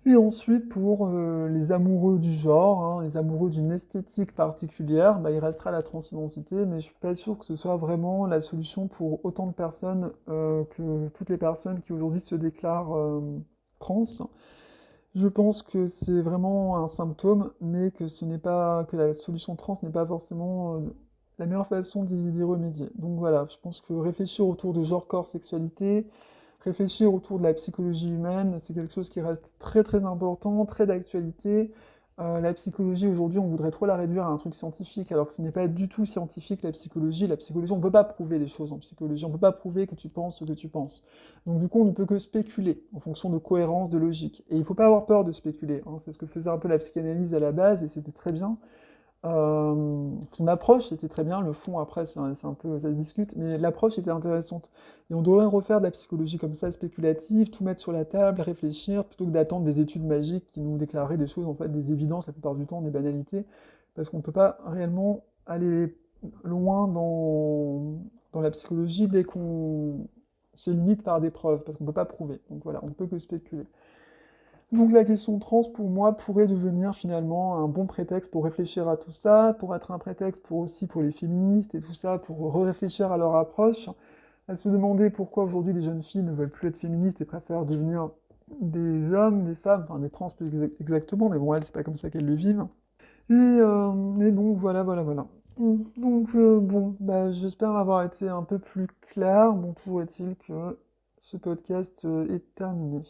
Speaker 1: et ensuite, pour les amoureux du genre, hein, les amoureux d'une esthétique particulière, bah, il restera la transidentité, mais je suis pas sûr que ce soit vraiment la solution pour autant de personnes que toutes les personnes qui aujourd'hui se déclarent trans. Je pense que c'est vraiment un symptôme, mais que ce n'est pas que la solution trans n'est pas forcément la meilleure façon d'y remédier. Donc voilà, je pense que réfléchir autour de genre, corps, sexualité, réfléchir autour de la psychologie humaine, c'est quelque chose qui reste très très important, très d'actualité. La psychologie aujourd'hui, on voudrait trop la réduire à un truc scientifique, alors que ce n'est pas du tout scientifique la psychologie. La psychologie, on ne peut pas prouver des choses en psychologie, on ne peut pas prouver que tu penses ce que tu penses. Donc du coup, on ne peut que spéculer en fonction de cohérence, de logique. Et il ne faut pas avoir peur de spéculer, hein. C'est ce que faisait un peu la psychanalyse à la base, et c'était très bien. Son approche était très bien, le fond après c'est un peu, ça se discute, mais l'approche était intéressante. Et on devrait refaire de la psychologie comme ça, spéculative, tout mettre sur la table, réfléchir, plutôt que d'attendre des études magiques qui nous déclareraient des choses, en fait, des évidences la plupart du temps, des banalités, parce qu'on ne peut pas réellement aller loin dans la psychologie dès qu'on se limite par des preuves, parce qu'on ne peut pas prouver. Donc voilà, on ne peut que spéculer. Donc la question trans, pour moi, pourrait devenir finalement un bon prétexte pour réfléchir à tout ça, pour être un prétexte aussi pour les féministes et tout ça, pour réfléchir à leur approche, à se demander pourquoi aujourd'hui les jeunes filles ne veulent plus être féministes et préfèrent devenir des hommes, des femmes, enfin des trans plus exactement, mais bon, elles, c'est pas comme ça qu'elles le vivent. Et donc voilà. Donc bon, bah, j'espère avoir été un peu plus clair. Bon, toujours est-il que ce podcast est terminé.